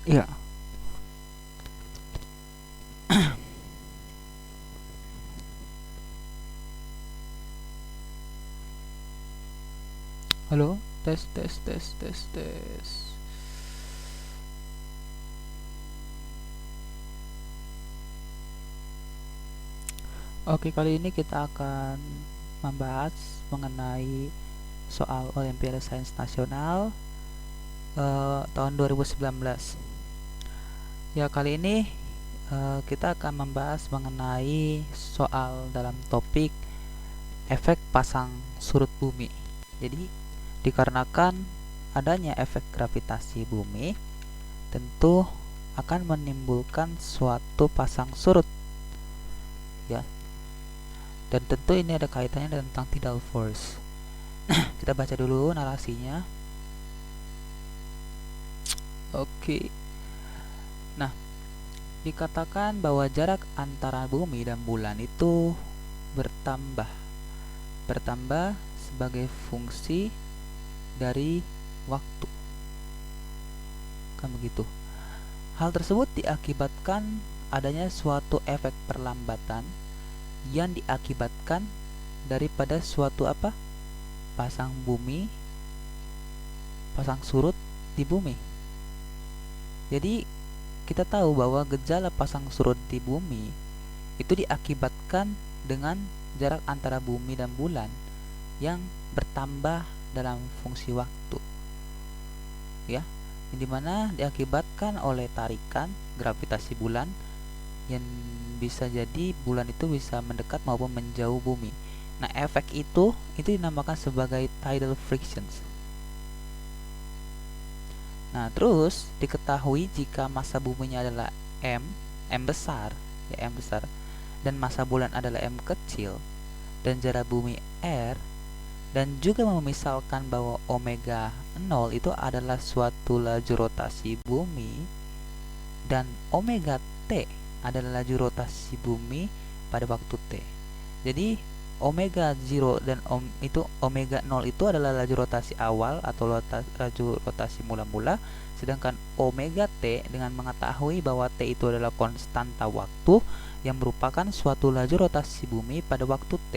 Iya. Halo, tes tes tes tes tes. Oke, kali ini kita akan membahas mengenai soal Olimpiade Sains Nasional tahun 2019. Ya, kali ini kita akan membahas mengenai soal dalam topik efek pasang surut bumi. Jadi, dikarenakan adanya efek gravitasi bumi, tentu akan menimbulkan suatu pasang surut, ya. Dan tentu ini ada kaitannya tentang tidal force. Kita baca dulu narasinya. Oke. Nah, dikatakan bahwa jarak antara bumi dan bulan itu bertambah. Bertambah sebagai fungsi dari waktu. Kan begitu. Hal tersebut diakibatkan adanya suatu efek perlambatan yang diakibatkan daripada suatu apa? Pasang surut di bumi. Jadi kita tahu bahwa gejala pasang surut di bumi itu diakibatkan dengan jarak antara bumi dan bulan yang bertambah dalam fungsi waktu, ya, yang dimana diakibatkan oleh tarikan gravitasi bulan yang bisa jadi bulan itu bisa mendekat maupun menjauh bumi. Nah, efek itu dinamakan sebagai tidal frictions. Nah, terus diketahui jika massa buminya adalah M besar, ya M besar, dan massa bulan adalah M kecil, dan jarak bumi R, dan juga memisalkan bahwa omega 0 itu adalah suatu laju rotasi bumi, dan omega T adalah laju rotasi bumi pada waktu T. Jadi omega 0 dan omega 0 itu adalah laju rotasi awal atau laju rotasi mula-mula, sedangkan omega T dengan mengetahui bahwa T itu adalah konstanta waktu yang merupakan suatu laju rotasi bumi pada waktu T.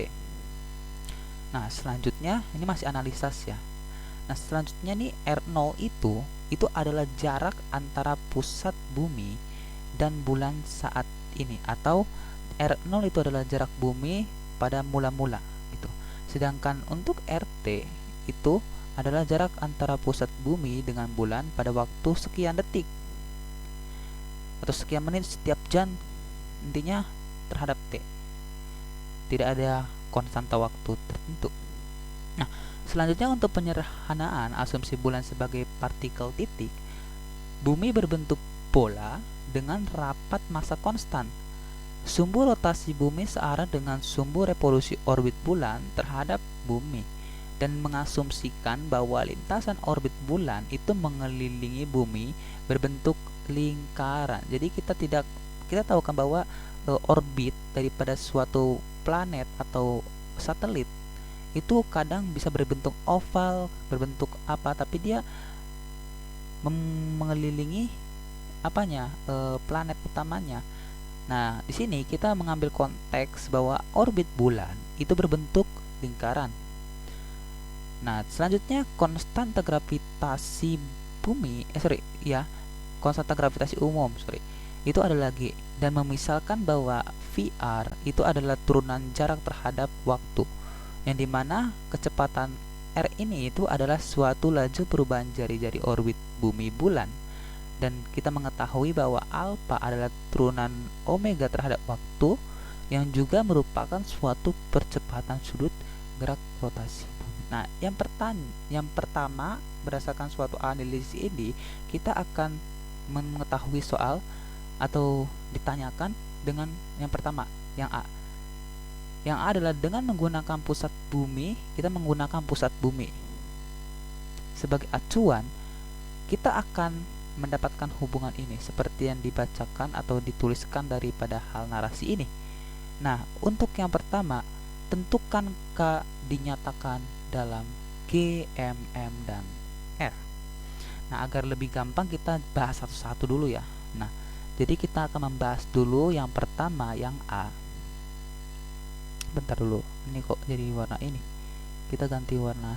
Nah, selanjutnya ini masih analisis ya. Nah, selanjutnya nih R0 itu adalah jarak antara pusat bumi dan bulan saat ini, atau R0 itu adalah jarak bumi pada mula-mula gitu. Sedangkan untuk RT itu adalah jarak antara pusat bumi dengan bulan pada waktu sekian detik atau sekian menit setiap jam, intinya terhadap T. Tidak ada konstanta waktu tertentu. Nah, selanjutnya untuk penyederhanaan asumsi bulan sebagai partikel titik, bumi berbentuk bola dengan rapat massa konstan. Sumbu rotasi bumi searah dengan sumbu revolusi orbit bulan terhadap bumi, dan mengasumsikan bahwa lintasan orbit bulan itu mengelilingi bumi berbentuk lingkaran. Jadi kita tahu kan bahwa orbit daripada suatu planet atau satelit itu kadang bisa berbentuk oval, berbentuk apa, tapi dia mengelilingi apanya, planet utamanya. Nah, di sini kita mengambil konteks bahwa orbit bulan itu berbentuk lingkaran. Nah, selanjutnya konstanta gravitasi bumi, konstanta gravitasi umum, itu ada lagi, dan memisalkan bahwa VR itu adalah turunan jarak terhadap waktu, yang dimana kecepatan R ini itu adalah suatu laju perubahan jari-jari orbit bumi bulan. Dan kita mengetahui bahwa alfa adalah turunan omega terhadap waktu, yang juga merupakan suatu percepatan sudut gerak rotasi bumi. Nah, yang pertama berdasarkan suatu analisis ini, kita akan mengetahui soal atau ditanyakan dengan yang pertama, yang A. Yang A adalah dengan menggunakan pusat bumi, kita menggunakan pusat bumi sebagai acuan, kita akan mendapatkan hubungan ini seperti yang dibacakan atau dituliskan daripada hal narasi ini. Nah, untuk yang pertama, tentukan K dinyatakan dalam G, M, M, dan R. Nah, agar lebih gampang kita bahas satu-satu dulu ya. Nah, jadi kita akan membahas dulu yang pertama, yang A. Bentar dulu, ini kok jadi warna ini. Kita ganti warna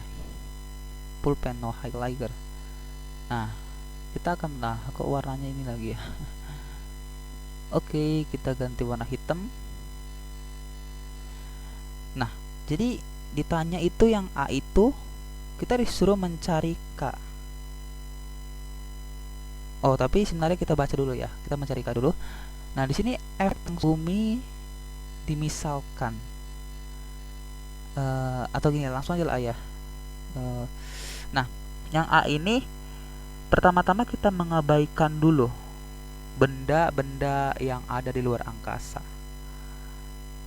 pulpen no highlighter. Nah, kita akan kok warnanya ini lagi ya. Oke, kita ganti warna hitam. Nah, jadi ditanya itu yang A itu kita disuruh mencari K. Oh, tapi sebenarnya kita baca dulu ya. Kita mencari K dulu. Nah, di sini F bumi dimisalkan. Atau gini, langsung aja lah ya. Nah, yang A ini pertama-tama kita mengabaikan dulu benda-benda yang ada di luar angkasa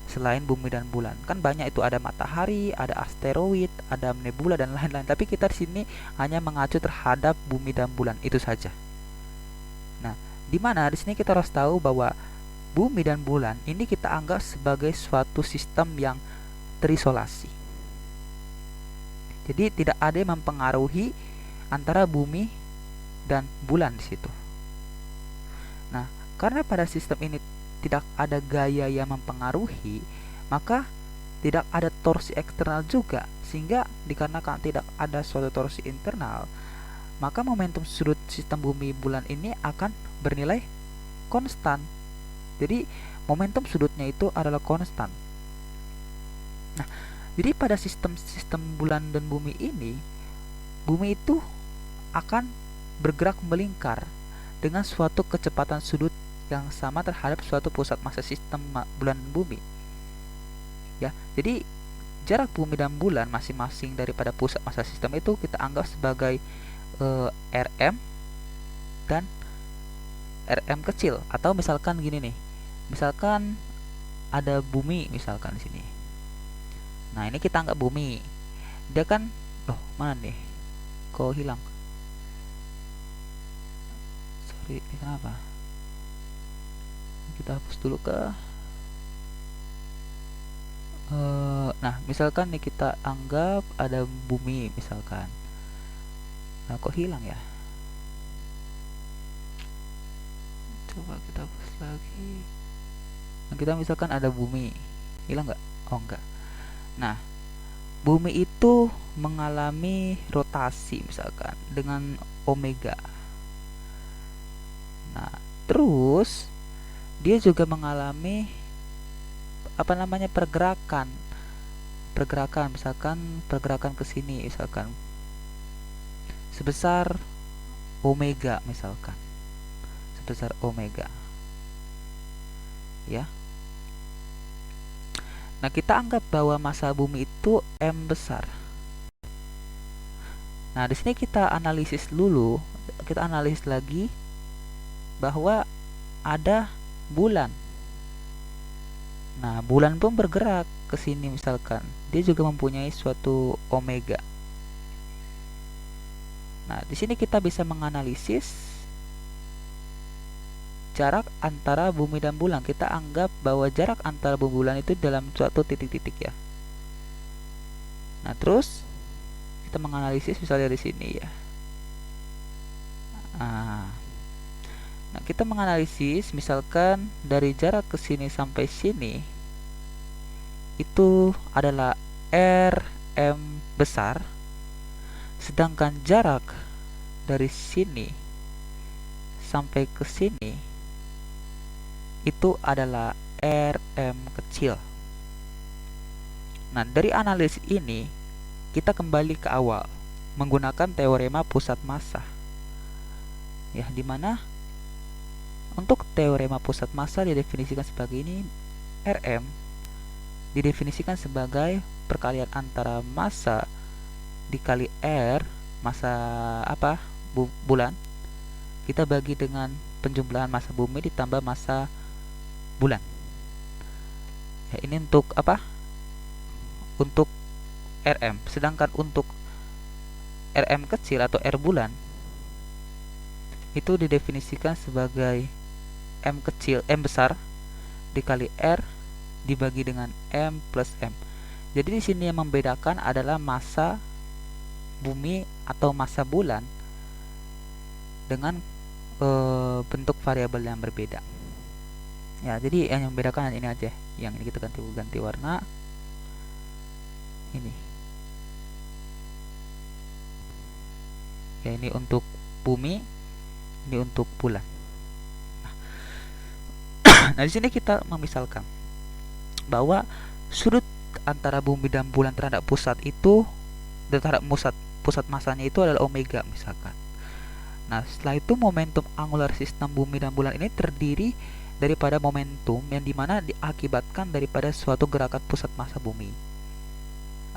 selain bumi dan bulan. Kan banyak itu, ada matahari, ada asteroid, ada nebula dan lain-lain. Tapi kita di sini hanya mengacu terhadap bumi dan bulan itu saja. Nah, di mana di sini kita harus tahu bahwa bumi dan bulan ini kita anggap sebagai suatu sistem yang terisolasi. Jadi tidak ada yang mempengaruhi antara bumi dan bulan di situ. Nah, karena pada sistem ini tidak ada gaya yang mempengaruhi, maka tidak ada torsi eksternal juga, sehingga dikarenakan tidak ada suatu torsi internal, maka momentum sudut sistem bumi bulan ini akan bernilai konstan. Jadi momentum sudutnya itu adalah konstan. Nah, jadi pada sistem bulan dan bumi ini, bumi itu akan bergerak melingkar dengan suatu kecepatan sudut yang sama terhadap suatu pusat massa sistem bulan dan bumi. Ya, jadi jarak bumi dan bulan masing-masing daripada pusat massa sistem itu kita anggap sebagai Rm dan Rm kecil. Atau misalkan gini nih, misalkan ada bumi misalkan di sini. Nah, ini kita anggap bumi. Dia kan, loh mana nih? Kok hilang? Sorry, kenapa? Kita hapus dulu ke. Nah, misalkan nih kita anggap ada bumi misalkan. Nah, kok hilang ya? Coba kita hapus lagi. Nah, kita misalkan ada bumi, hilang nggak? Oh, enggak. Nah, bumi itu mengalami rotasi misalkan dengan omega. Nah, terus dia juga mengalami pergerakan misalkan pergerakan ke sini misalkan sebesar omega misalkan sebesar omega ya. Nah, kita anggap bahwa massa bumi itu M besar. Nah, di sini kita analisis dulu, kita analisis lagi bahwa ada bulan. Nah, bulan pun bergerak ke sini misalkan. Dia juga mempunyai suatu omega. Nah, di sini kita bisa menganalisis jarak antara bumi dan bulan. Kita anggap bahwa jarak antara bumi bulan itu dalam suatu titik-titik ya. Nah, terus kita menganalisis misalnya di sini ya. Nah, kita menganalisis misalkan dari jarak ke sini sampai sini itu adalah Rm besar, sedangkan jarak dari sini sampai ke sini itu adalah Rm kecil. Nah, dari analisis ini kita kembali ke awal menggunakan teorema pusat massa. Ya, dimana untuk teorema pusat massa didefinisikan sebagai ini, Rm didefinisikan sebagai perkalian antara massa dikali R, massa bulan, kita bagi dengan penjumlahan massa bumi ditambah massa bulan. Ya, ini untuk apa? Untuk Rm. Sedangkan untuk Rm kecil atau R bulan itu didefinisikan sebagai M kecil, M besar dikali R dibagi dengan M plus M. Jadi di sini yang membedakan adalah massa bumi atau massa bulan dengan bentuk variabel yang berbeda. Ya, jadi yang membedakan ini aja. Yang ini kita ganti warna. Ini. Ya, ini untuk bumi, ini untuk bulan. Nah, di sini kita memisalkan bahwa sudut antara bumi dan bulan terhadap pusat itu terhadap pusat masanya itu adalah omega misalkan. Nah, setelah itu momentum angular sistem bumi dan bulan ini terdiri daripada momentum yang dimana diakibatkan daripada suatu gerakan pusat massa bumi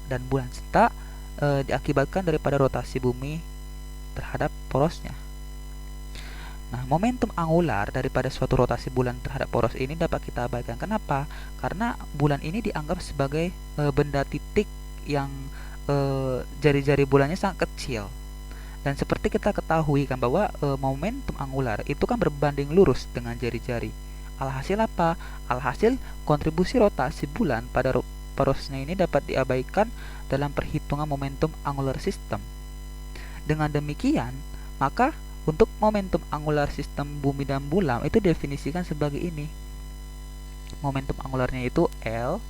dan bulan serta diakibatkan daripada rotasi bumi terhadap porosnya. Nah, momentum angular daripada suatu rotasi bulan terhadap poros ini dapat kita abaikan. Kenapa? Karena bulan ini dianggap sebagai benda titik yang jari-jari bulannya sangat kecil. Dan seperti kita ketahui kan bahwa momentum angular itu kan berbanding lurus dengan jari-jari. Alhasil apa? Alhasil kontribusi rotasi bulan pada porosnya ini dapat diabaikan dalam perhitungan momentum angular system. Dengan demikian, maka untuk momentum angular sistem bumi dan bulan itu definisikan sebagai ini. Momentum angularnya itu L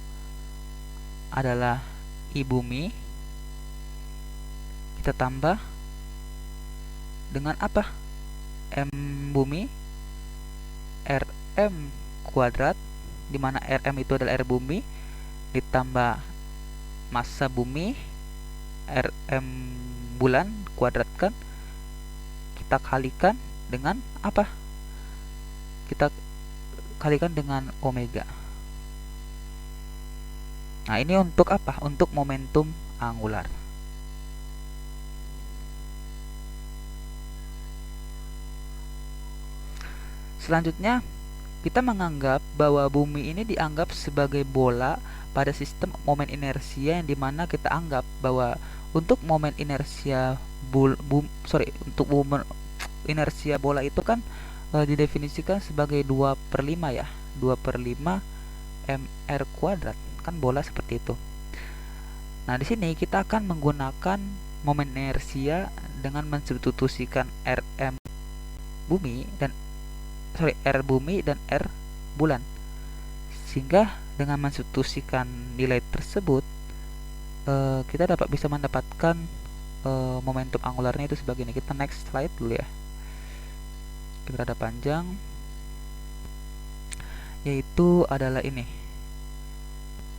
adalah I bumi. Kita tambah dengan apa? M bumi Rm kuadrat, di mana Rm itu adalah R bumi ditambah massa bumi Rm bulan kuadratkan, kita kalikan dengan apa? Kita kalikan dengan omega. Nah, ini untuk apa? Untuk momentum angular. Selanjutnya, kita menganggap bahwa bumi ini dianggap sebagai bola pada sistem momen inersia, yang dimana kita anggap bahwa untuk momen inersia untuk inersia bola itu kan didefinisikan sebagai 2/5 ya, 2/5 mr kuadrat, kan bola seperti itu. Nah, di sini kita akan menggunakan momen inersia dengan mensubstitusikan rm bumi dan R bumi dan R bulan, sehingga dengan mensubstitusikan nilai tersebut kita dapat bisa mendapatkan momentum angularnya itu sebagai ini. Kita next slide dulu ya, kita ada panjang, yaitu adalah ini,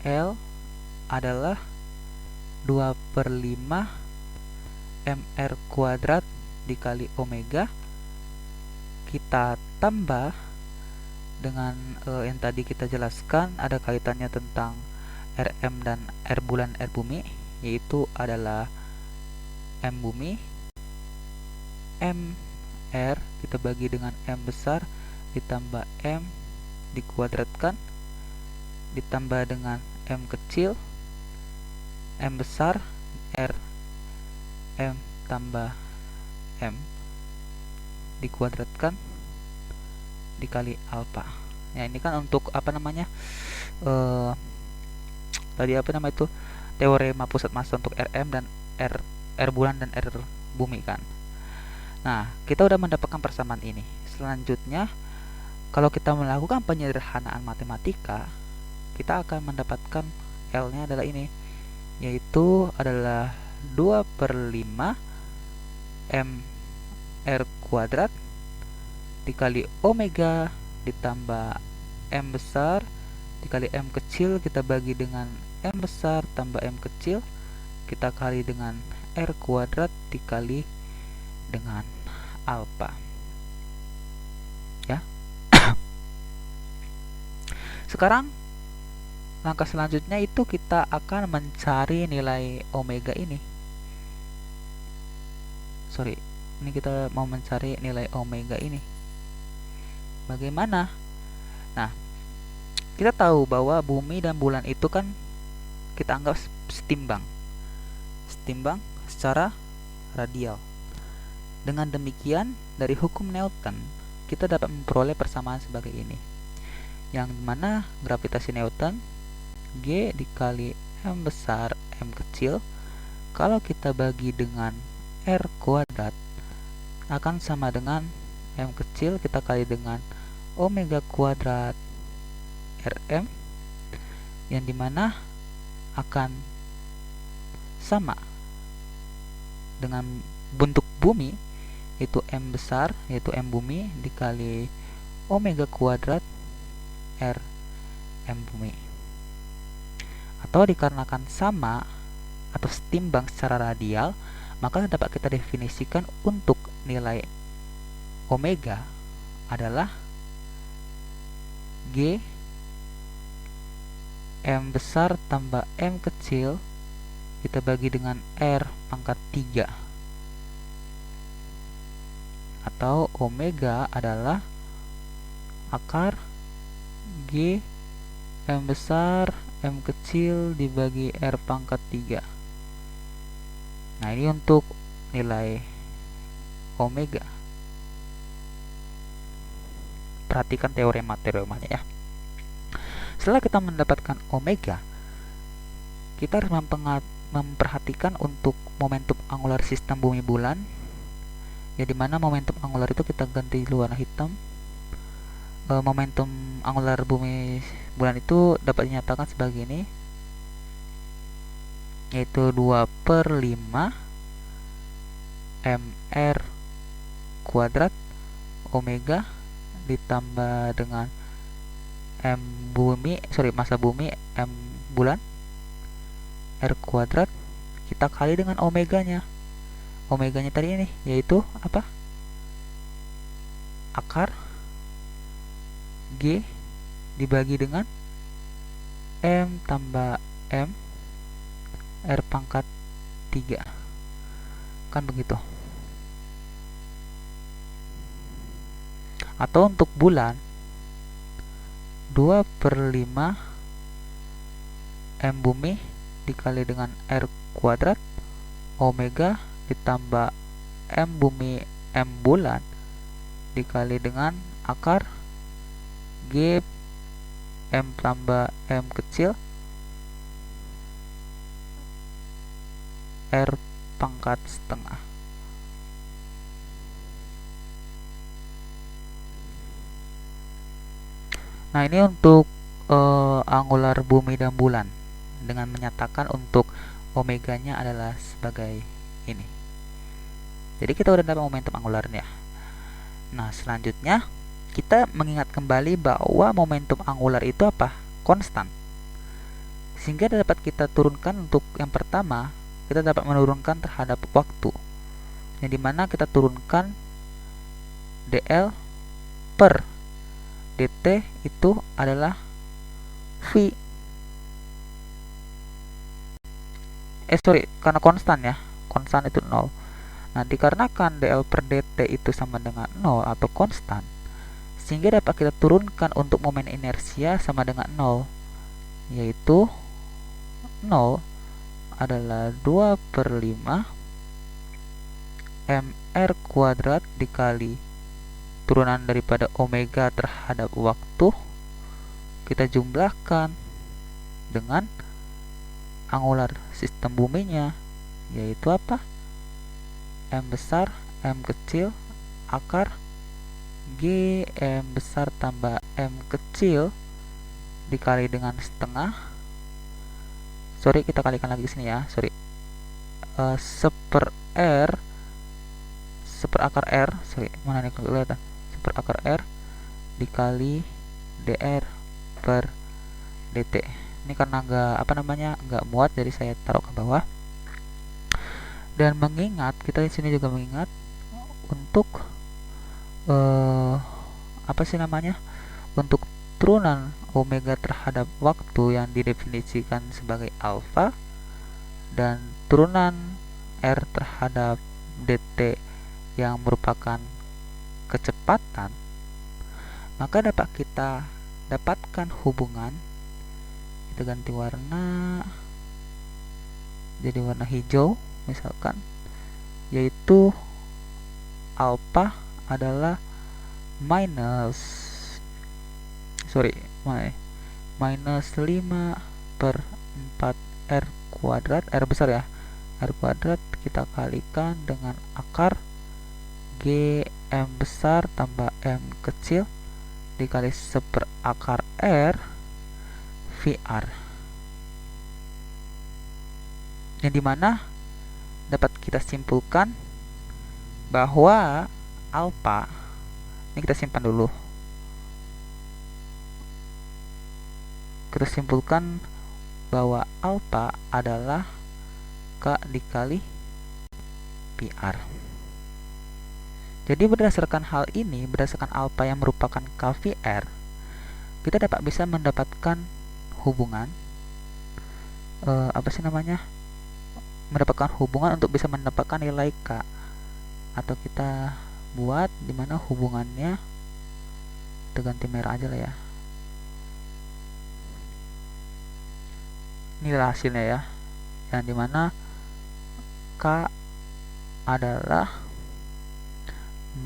L adalah 2/5 mr kuadrat dikali omega, kita tambah dengan yang tadi kita jelaskan ada kaitannya tentang Rm dan R bulan R bumi, yaitu adalah M bumi M R kita bagi dengan M besar ditambah M dikuadratkan ditambah dengan M kecil M besar R M tambah M dikuadratkan dikali alfa. Ya, ini kan untuk apa namanya? Tadi apa nama itu? Teorema pusat massa untuk Rm dan R bulan dan R bumi kan. Nah, kita udah mendapatkan persamaan ini. Selanjutnya, kalau kita melakukan penyederhanaan matematika, kita akan mendapatkan L-nya adalah ini, yaitu adalah 2/5 mr kuadrat dikali omega ditambah M besar dikali M kecil, kita bagi dengan M besar tambah M kecil, kita kali dengan R kuadrat dikali dengan alfa ya. Sekarang langkah selanjutnya itu kita akan mencari nilai omega ini. Ini kita mau mencari nilai omega ini. Bagaimana? Nah, kita tahu bahwa bumi dan bulan itu kan kita anggap setimbang secara radial. Dengan demikian, dari hukum Newton kita dapat memperoleh persamaan sebagai ini, yang mana gravitasi Newton G dikali M besar M kecil kalau kita bagi dengan R kuadrat akan sama dengan M kecil kita kali dengan omega kuadrat Rm, yang dimana akan sama dengan bentuk bumi, yaitu M besar, yaitu M bumi dikali omega kuadrat R M bumi. Atau dikarenakan sama atau setimbang secara radial, maka dapat kita definisikan untuk nilai omega adalah G M besar tambah M kecil kita bagi dengan R pangkat 3, atau omega adalah akar G M besar M kecil dibagi R pangkat 3. Nah, ini untuk nilai omega. Perhatikan teorema-teoremanya ya. Setelah kita mendapatkan omega, kita harus memperhatikan untuk momentum angular sistem bumi bulan, ya dimana momentum angular itu kita ganti warna hitam. Momentum angular bumi bulan itu dapat dinyatakan sebagai ini, yaitu 2/5 mr kuadrat omega ditambah dengan massa bumi m bulan r kuadrat kita kali dengan omeganya. Omeganya tadi ini yaitu apa? Akar G dibagi dengan M tambah M R pangkat 3. Kan begitu. Atau untuk bulan 2/5 M bumi dikali dengan R kuadrat omega ditambah M bumi M bulan dikali dengan akar G M tambah M kecil R pangkat setengah. Nah, ini untuk angular bumi dan bulan dengan menyatakan untuk omeganya adalah sebagai ini. Jadi kita udah dapat momentum angularnya. Nah, selanjutnya kita mengingat kembali bahwa momentum angular itu apa? Konstan. Sehingga dapat kita turunkan untuk yang pertama, kita dapat menurunkan terhadap waktu. Yang dimana kita turunkan dl per dt itu adalah v. Karena konstan ya. Konstan itu 0. Nah, dikarenakan dl per dt itu sama dengan 0 atau konstan, sehingga dapat kita turunkan untuk momen inersia sama dengan 0, yaitu 0 adalah 2/5 mr kuadrat dikali turunan daripada omega terhadap waktu kita jumlahkan dengan angular sistem buminya, yaitu apa? M besar M kecil akar G M besar tambah M kecil dikali dengan setengah. Kita kalikan lagi sini ya. Seper akar R. Mana nih kelihatan? Seper akar R dikali dr per dt. Ini karena nggak muat, jadi saya taruh ke bawah. Dan mengingat kita di sini juga mengingat untuk untuk turunan omega terhadap waktu yang didefinisikan sebagai alfa dan turunan r terhadap dt yang merupakan kecepatan, maka dapat kita dapatkan hubungan. Kita ganti warna jadi warna hijau misalkan, yaitu alpha adalah minus 5/4 R kuadrat, R besar ya, R kuadrat kita kalikan dengan akar G M besar tambah M kecil dikali seperakar R VR, yang dimana dapat kita simpulkan bahwa alpha, ini kita simpan dulu, kita simpulkan bahwa alpha adalah K dikali PR. Jadi berdasarkan hal ini, berdasarkan alpha yang merupakan KVR, kita bisa mendapatkan hubungan mendapatkan hubungan untuk bisa mendapatkan nilai K, atau kita buat dimana hubungannya, kita ganti merah aja lah ya, inilah hasilnya ya, yang dimana K adalah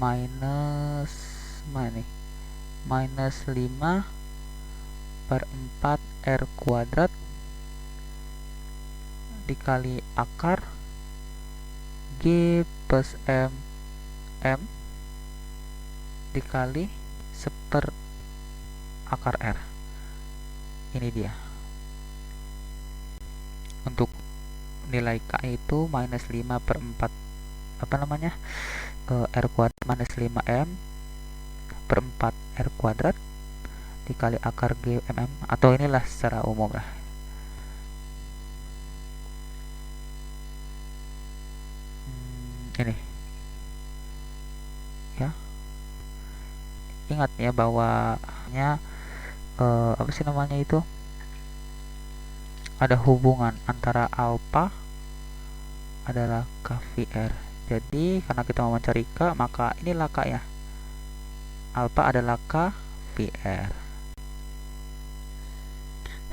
minus 5 per 4 R kuadrat dikali akar G plus M dikali seper akar R. Ini dia. Untuk nilai K itu minus 5 per 4 R kuadrat minus 5M per 4 R kuadrat dikali akar G mm, atau inilah secara umum lah. Ini ya, ingat ya bahwa ada hubungan antara alpha adalah KVR. Jadi karena kita mau mencari K, maka inilah K ya, alpha adalah KVR.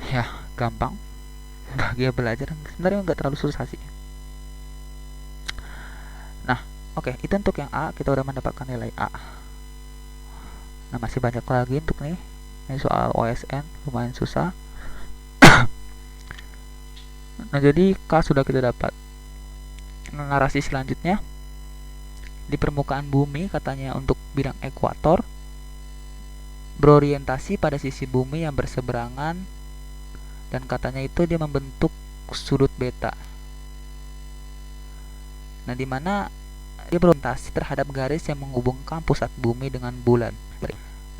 Ya, gampang, bahagia belajar, sebenarnya nggak terlalu susah sih. Nah, oke, itu untuk yang A, kita udah mendapatkan nilai A. Nah, masih banyak lagi untuk ini soal OSN, lumayan susah. Nah, jadi K sudah kita dapat. Narasi selanjutnya, di permukaan bumi katanya untuk bidang ekuator berorientasi pada sisi bumi yang berseberangan, dan katanya itu dia membentuk sudut beta. Nah, dimana dia berorientasi terhadap garis yang menghubungkan pusat bumi dengan bulan.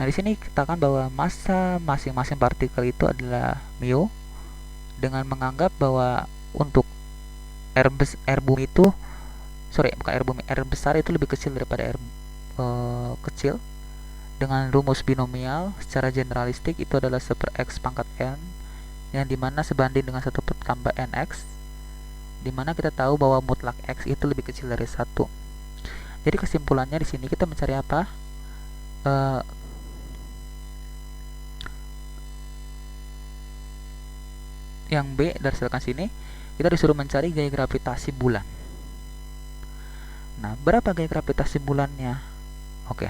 Nah, di sini katakan bahwa massa masing-masing partikel itu adalah mu, dengan menganggap bahwa untuk R bumi itu, R besar itu lebih kecil daripada R kecil. Dengan rumus binomial secara generalistik itu adalah 1/x pangkat n, yang dimana sebanding dengan 1 tambah nx, dimana kita tahu bahwa mutlak x itu lebih kecil dari 1. Jadi kesimpulannya di sini kita mencari apa? Yang B berdasarkan sini kita disuruh mencari gaya gravitasi bulan. Nah, berapa gaya gravitasi bulannya? Oke.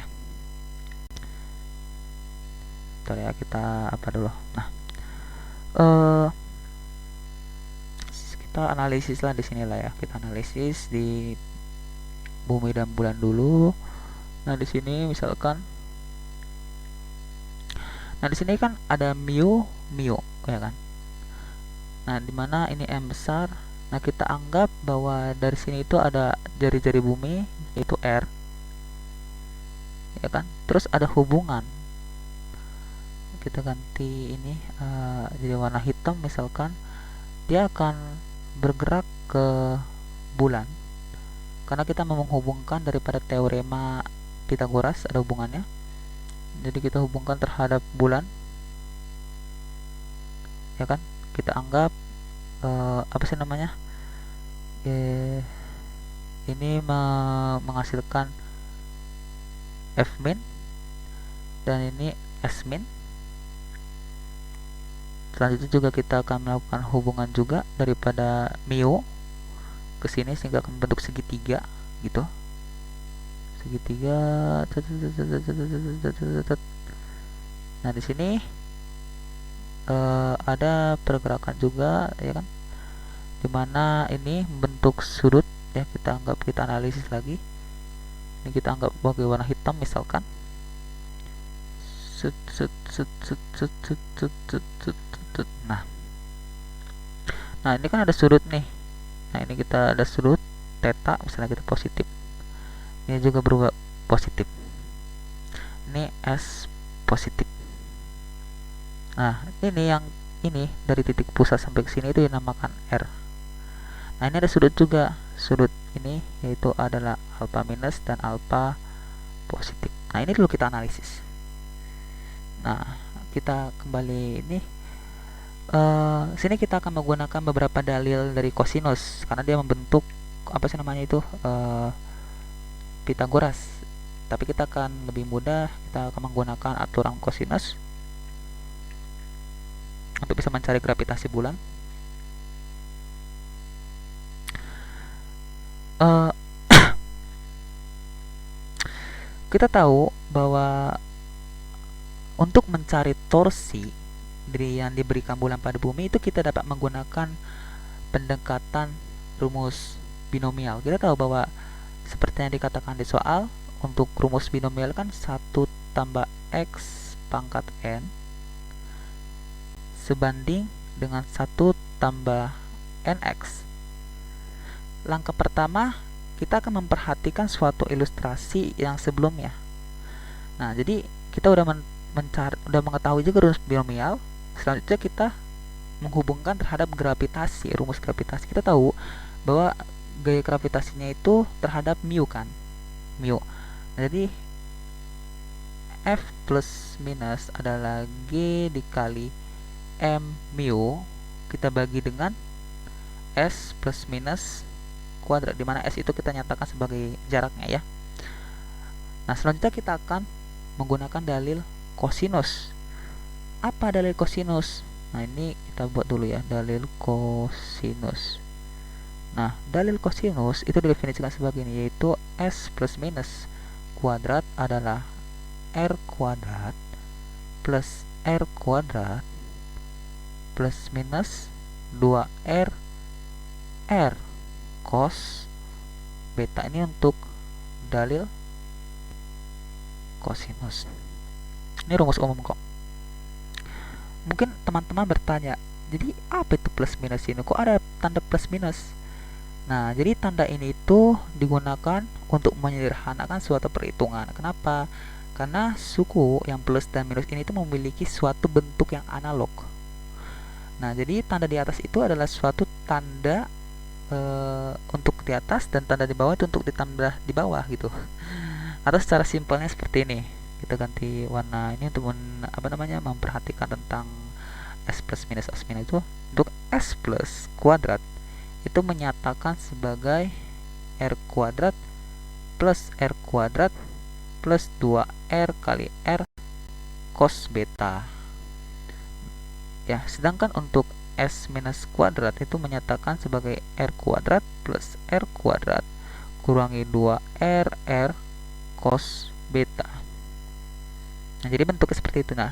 Bentar ya, kita apa dulu. Nah, kita analisis lah di sini lah ya. Kita analisis di bumi dan bulan dulu. Nah, di sini misalkan, nah di sini kan ada mu ya kan. Nah, dimana ini M besar. Nah, kita anggap bahwa dari sini itu ada jari-jari bumi, yaitu R, ya kan. Terus ada hubungan. Kita ganti ini jadi warna hitam, misalkan dia akan bergerak ke bulan, karena kita mau menghubungkan daripada teorema Pythagoras, ada hubungannya. Jadi kita hubungkan terhadap bulan, ya kan. Kita anggap ini menghasilkan F min dan ini S min. Selanjutnya juga kita akan melakukan hubungan juga daripada mu ke sini sehingga akan membentuk segitiga gitu. Segitiga. Nah, di sini ada pergerakan juga, ya kan, dimana ini membentuk sudut ya. Kita anggap, kita analisis lagi Ini kita anggap sebagai warna hitam misalkan. Nah, nah ini kan ada sudut nih. Nah ini kita ada sudut theta, misalnya kita positif. Ini juga berubah positif. Ini S positif. Nah ini yang ini dari titik pusat sampai ke sini itu dinamakan R. Nah ini ada sudut juga. Sudut ini yaitu adalah alfa minus dan alfa positif. Nah ini dulu kita analisis. Nah kita kembali ini. Sini kita akan menggunakan beberapa dalil dari kosinus karena dia membentuk apa sih namanya itu Pitagoras. Tapi kita akan lebih mudah, kita akan menggunakan aturan kosinus untuk bisa mencari gravitasi bulan. Kita tahu bahwa untuk mencari torsi dari yang diberikan bulan pada bumi itu kita dapat menggunakan pendekatan rumus binomial. Kita tahu bahwa seperti yang dikatakan di soal, untuk rumus binomial kan 1 tambah X pangkat N sebanding dengan 1 tambah NX. Langkah pertama, kita akan memperhatikan suatu ilustrasi yang sebelumnya. Nah, jadi kita udah mengetahui juga rumus binomial. Selanjutnya kita menghubungkan terhadap gravitasi, rumus gravitasi. Kita tahu bahwa gaya gravitasinya itu terhadap mu kan, mu. Nah, jadi F plus minus adalah G dikali M mu, kita bagi dengan S plus minus kuadrat, dimana S itu kita nyatakan sebagai jaraknya ya. Nah selanjutnya kita akan menggunakan dalil kosinus. Apa dalil kosinus? Nah ini kita buat dulu ya, dalil kosinus. Nah dalil kosinus itu didefinisikan sebagai ini, yaitu S plus minus kuadrat adalah R kuadrat plus R kuadrat plus minus 2R R cos beta. Ini untuk dalil kosinus. Ini rumus umum kok. Mungkin teman-teman bertanya, jadi apa itu plus minus ini? Kok ada tanda plus minus? Nah, jadi tanda ini itu digunakan untuk menyederhanakan suatu perhitungan. Kenapa? Karena suku yang plus dan minus ini itu memiliki suatu bentuk yang analog. Nah, jadi tanda di atas itu adalah suatu tanda untuk di atas, dan tanda di bawah itu untuk ditambah di bawah gitu. Atau secara simpelnya seperti ini. Kita ganti warna ini untuk memperhatikan tentang S plus minus S minus itu. Untuk S plus kuadrat itu menyatakan sebagai R kuadrat plus R kuadrat plus 2R kali R cos beta ya. Sedangkan untuk S minus kuadrat itu menyatakan sebagai R kuadrat plus R kuadrat kurangi 2R R cos beta. Nah, jadi bentuknya seperti itu. Nah,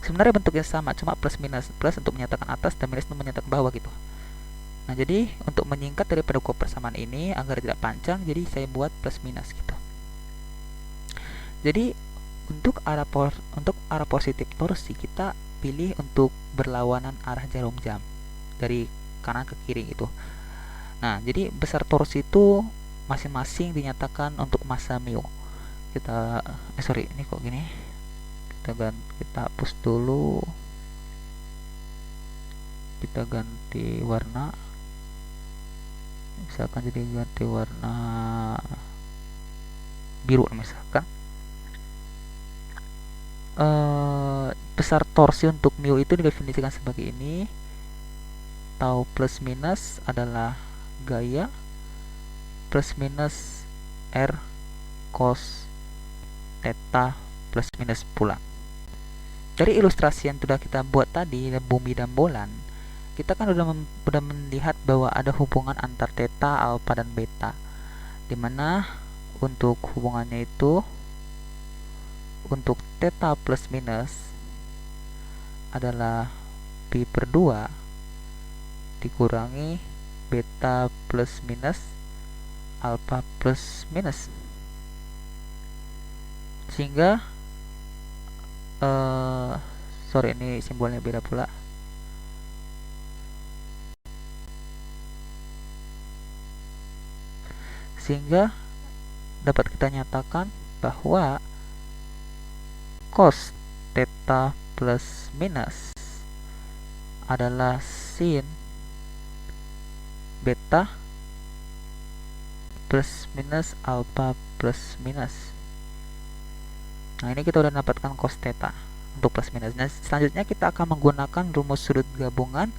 sebenarnya bentuknya sama, cuma plus minus. Plus untuk menyatakan atas dan minus untuk menyatakan bawah gitu. Nah, jadi untuk menyingkat daripada persamaan ini agar tidak panjang, jadi saya buat plus minus gitu. Jadi untuk arah positif torsi kita pilih untuk berlawanan arah jarum jam dari kanan ke kiri gitu. Nah, jadi besar torsi itu masing-masing dinyatakan untuk massa mu. Kita ini kok gini. Kita hapus dulu. Kita ganti warna. Misalkan jadi ganti warna biru misalkan. Besar torsi untuk mu itu didefinisikan sebagai ini. Tau plus minus adalah gaya plus minus R cos theta plus minus pula. Dari ilustrasi yang sudah kita buat tadi, bumi dan bulan, kita kan sudah melihat bahwa ada hubungan antar theta, alpha, dan beta, dimana untuk hubungannya itu untuk theta plus minus adalah pi per 2 dikurangi beta plus minus alpha plus minus. Sehingga sorry, ini simbolnya beda pula. Sehingga dapat kita nyatakan bahwa cos theta plus minus adalah sin beta plus minus alpha plus minus. Nah, ini kita udah dapatkan cos theta untuk plus minus. Nah, selanjutnya kita akan menggunakan rumus sudut gabungan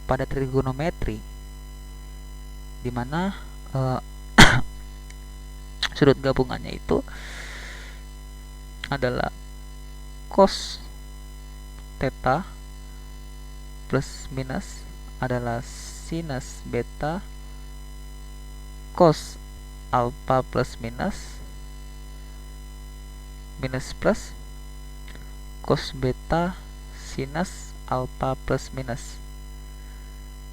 pada trigonometri, di mana sudut gabungannya itu adalah cos theta plus minus adalah sinus beta cos alpha plus minus plus cos beta sinus alpha plus minus.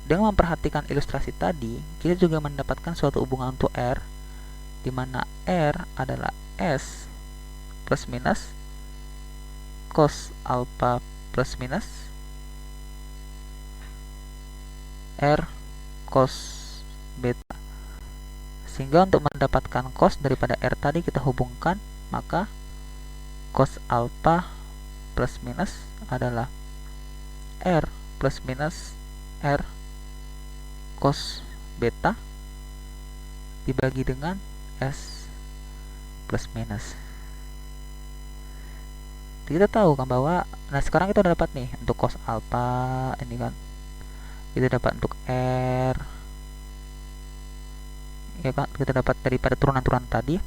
Dengan memperhatikan ilustrasi tadi, kita juga mendapatkan suatu hubungan untuk R, di mana R adalah S plus minus cos alpha plus minus R cos beta. Sehingga untuk mendapatkan cos daripada R tadi kita hubungkan, maka cos alpha plus minus adalah R plus minus R cos beta dibagi dengan S plus minus. Kita tahu kan bahwa, nah sekarang kita udah dapat nih untuk cos alpha ini kan, kita dapat untuk R ya kan, kita dapat daripada turunan-turunan tadi.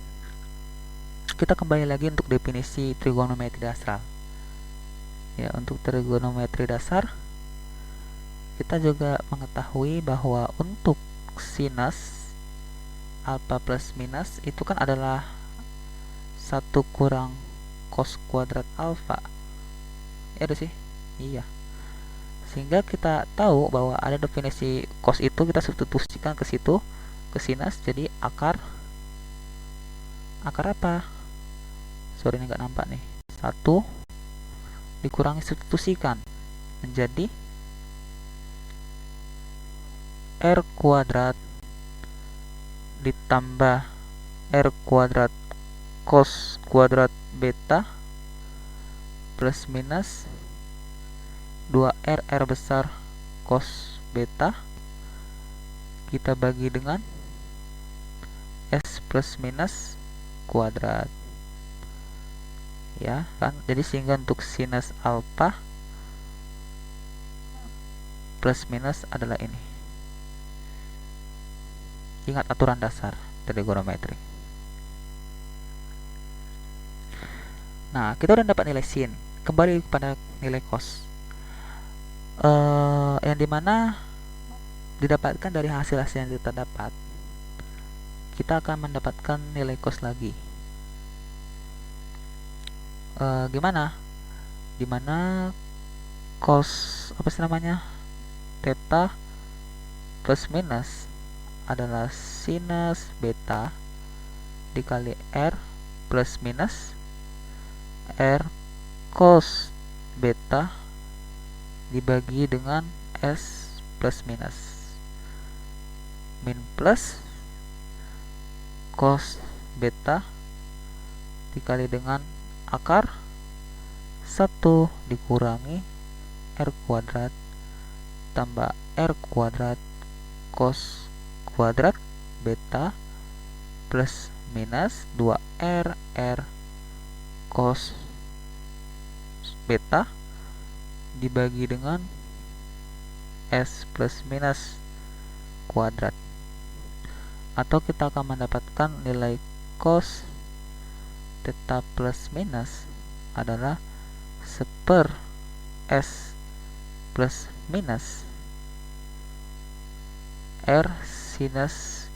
Kita kembali lagi untuk definisi trigonometri dasar. Ya, untuk trigonometri dasar kita juga mengetahui bahwa untuk sinus alpha plus minus itu kan adalah 1 kurang cos kuadrat alpha. Ya ada sih? Iya. Sehingga kita tahu bahwa ada definisi cos itu kita substitusikan ke situ, ke sinus, jadi akar apa? Sorry, ini nggak nampak nih. 1 dikurangi substitusikan menjadi R kuadrat ditambah R kuadrat cos kuadrat beta plus minus 2R R besar cos beta kita bagi dengan S plus minus kuadrat. Ya kan, jadi sehingga untuk sinus alpha plus minus adalah ini. Ingat aturan dasar trigonometri. Nah, kita udah dapat nilai sin. Kembali kepada nilai cos, yang dimana didapatkan dari hasil-hasil yang kita dapat, kita akan mendapatkan nilai cos lagi. Gimana? Dimana cos apa sih namanya, theta plus minus adalah sinus beta dikali R plus minus R cos beta dibagi dengan S plus minus min plus cos beta dikali dengan akar 1 dikurangi R kuadrat tambah R kuadrat cos kuadrat beta plus minus 2R R cos beta dibagi dengan S plus minus kuadrat. Atau kita akan mendapatkan nilai cos theta plus minus adalah 1/s plus minus R sinus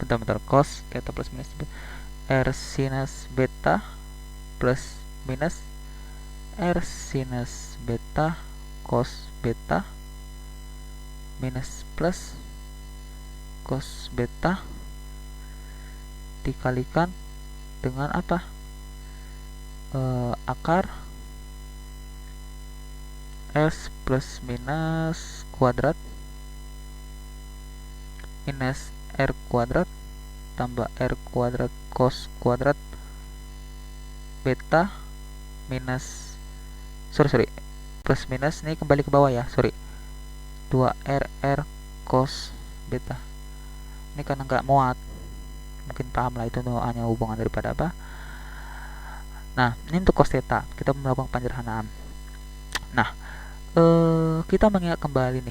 bentar cos theta plus minus R sinus beta plus minus R sinus beta cos beta minus plus cos beta dikalikan dengan apa? Akar S plus minus kuadrat minus R kuadrat tambah R kuadrat cos kuadrat beta minus plus minus ini kembali ke bawah ya, 2RR cos beta. Ini karena nggak muat, mungkin paham lah, itu hanya hubungan daripada apa. Nah, ini untuk cos theta, kita melakukan penyederhanaan. Nah, kita mengingat kembali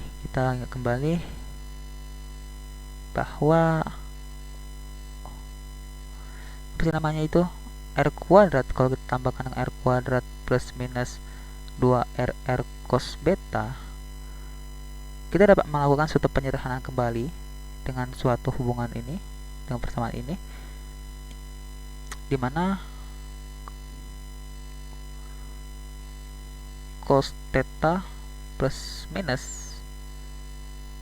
bahwa apa sih namanya itu, R kuadrat, kalau kita tambahkan dengan R kuadrat plus minus 2RR cos beta, kita dapat melakukan suatu penyederhanaan kembali dengan suatu hubungan ini, dengan persamaan ini, dimana cos theta plus minus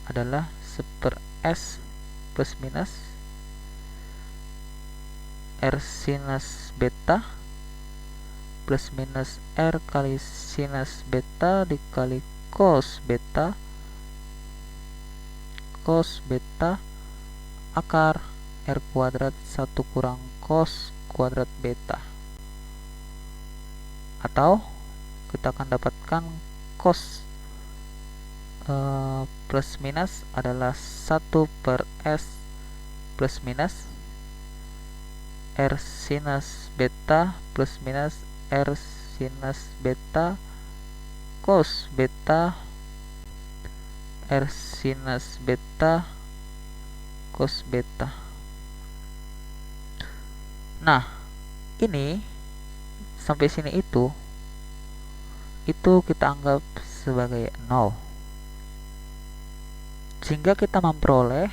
adalah 1/S plus minus R sinus beta plus minus R kali sinus beta dikali cos beta akar R kuadrat 1 kurang cos kuadrat beta. Atau kita akan dapatkan cos plus minus adalah 1/S plus minus R sinus beta plus minus R sinus beta cos beta R sinus beta cos beta. Nah, ini sampai sini itu kita anggap sebagai 0, sehingga kita memperoleh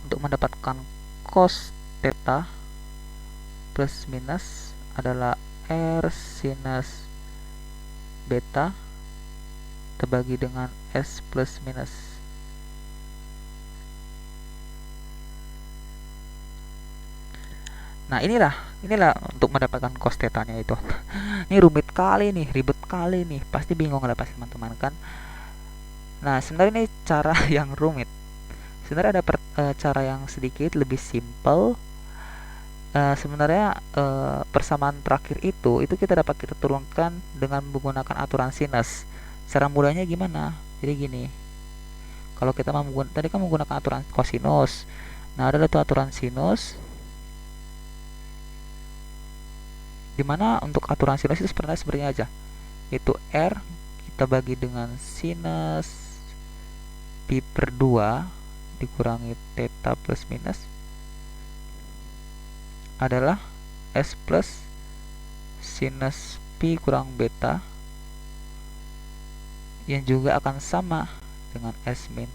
untuk mendapatkan cos theta plus minus adalah R sinus beta terbagi dengan S plus minus. Nah, inilah untuk mendapatkan cos theta-nya itu. Ini ribet kali nih, pasti bingung lah pasti teman-teman kan. Nah, sebenarnya ini cara yang rumit. Sebenarnya ada cara yang sedikit lebih simple. Sebenarnya persamaan terakhir itu kita dapat kita turunkan dengan menggunakan aturan sinus. Cara mudahnya gimana? Jadi gini, kalau kita tadi kan menggunakan aturan kosinus. Nah, ada tuh aturan sinus, dimana untuk aturan sinus itu sebenarnya aja, itu R kita bagi dengan sinus pi per 2 dikurangi theta plus minus adalah S plus sinus pi kurang beta, yang juga akan sama dengan S min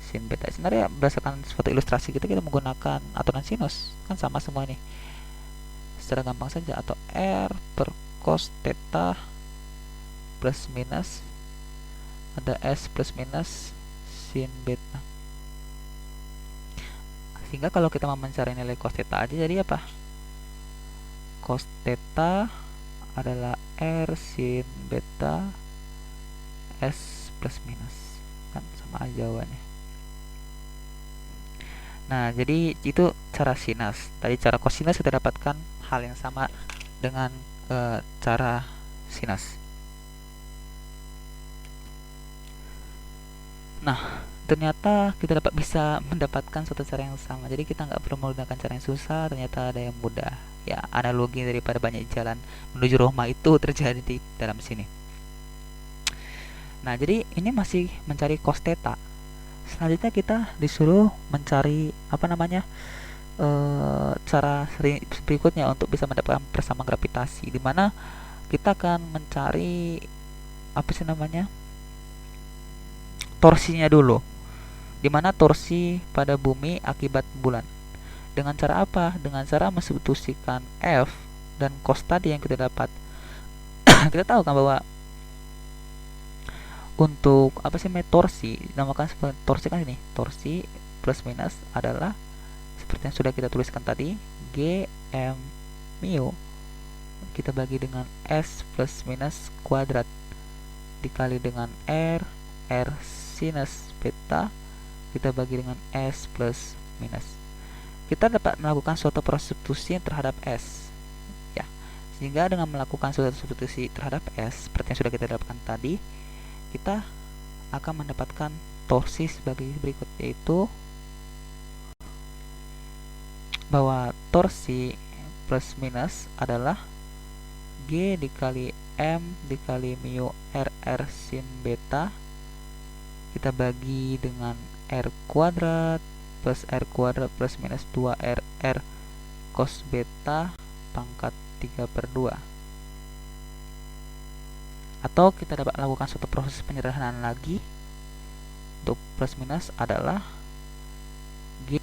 sin beta. Sebenarnya berdasarkan suatu ilustrasi kita menggunakan aturan sinus, kan sama semua nih secara gampang saja. Atau R per cos theta plus minus ada S plus minus sin beta. Sehingga kalau kita mau mencari nilai cos theta aja, jadi apa? Cos theta adalah R sin beta S plus minus, kan sama aja jawabannya. Nah, jadi itu cara sinus. Tadi cara kosinus kita dapatkan hal yang sama dengan cara sinus. Nah, ternyata kita bisa mendapatkan suatu cara yang sama. Jadi kita nggak perlu menggunakan cara yang susah, ternyata ada yang mudah. Ya, analogi daripada banyak jalan menuju Roma itu terjadi di dalam sini. Nah, jadi ini masih mencari cos theta. Selanjutnya kita disuruh mencari cara berikutnya untuk bisa mendapatkan persamaan gravitasi, di mana kita akan mencari torsinya dulu, di mana torsi pada bumi akibat bulan. Dengan cara apa? Dengan cara mensubstitusikan F dan cos tadi yang kita dapat. Kita tahu kan bahwa untuk torsi dinamakan sebagai torsi torsi plus minus adalah seperti yang sudah kita tuliskan tadi, G M mu kita bagi dengan S plus minus kuadrat dikali dengan R sinus beta kita bagi dengan S plus minus. Kita dapat melakukan suatu proses substitusi terhadap S ya. Sehingga dengan melakukan suatu substitusi terhadap S seperti yang sudah kita dapatkan tadi, kita akan mendapatkan torsi sebagai berikut, yaitu bahwa torsi plus minus adalah G dikali M dikali mu RR sin beta kita bagi dengan R kuadrat plus minus 2RR cos beta pangkat 3/2. Atau kita dapat melakukan suatu proses penyederhanaan lagi. Untuk plus minus adalah G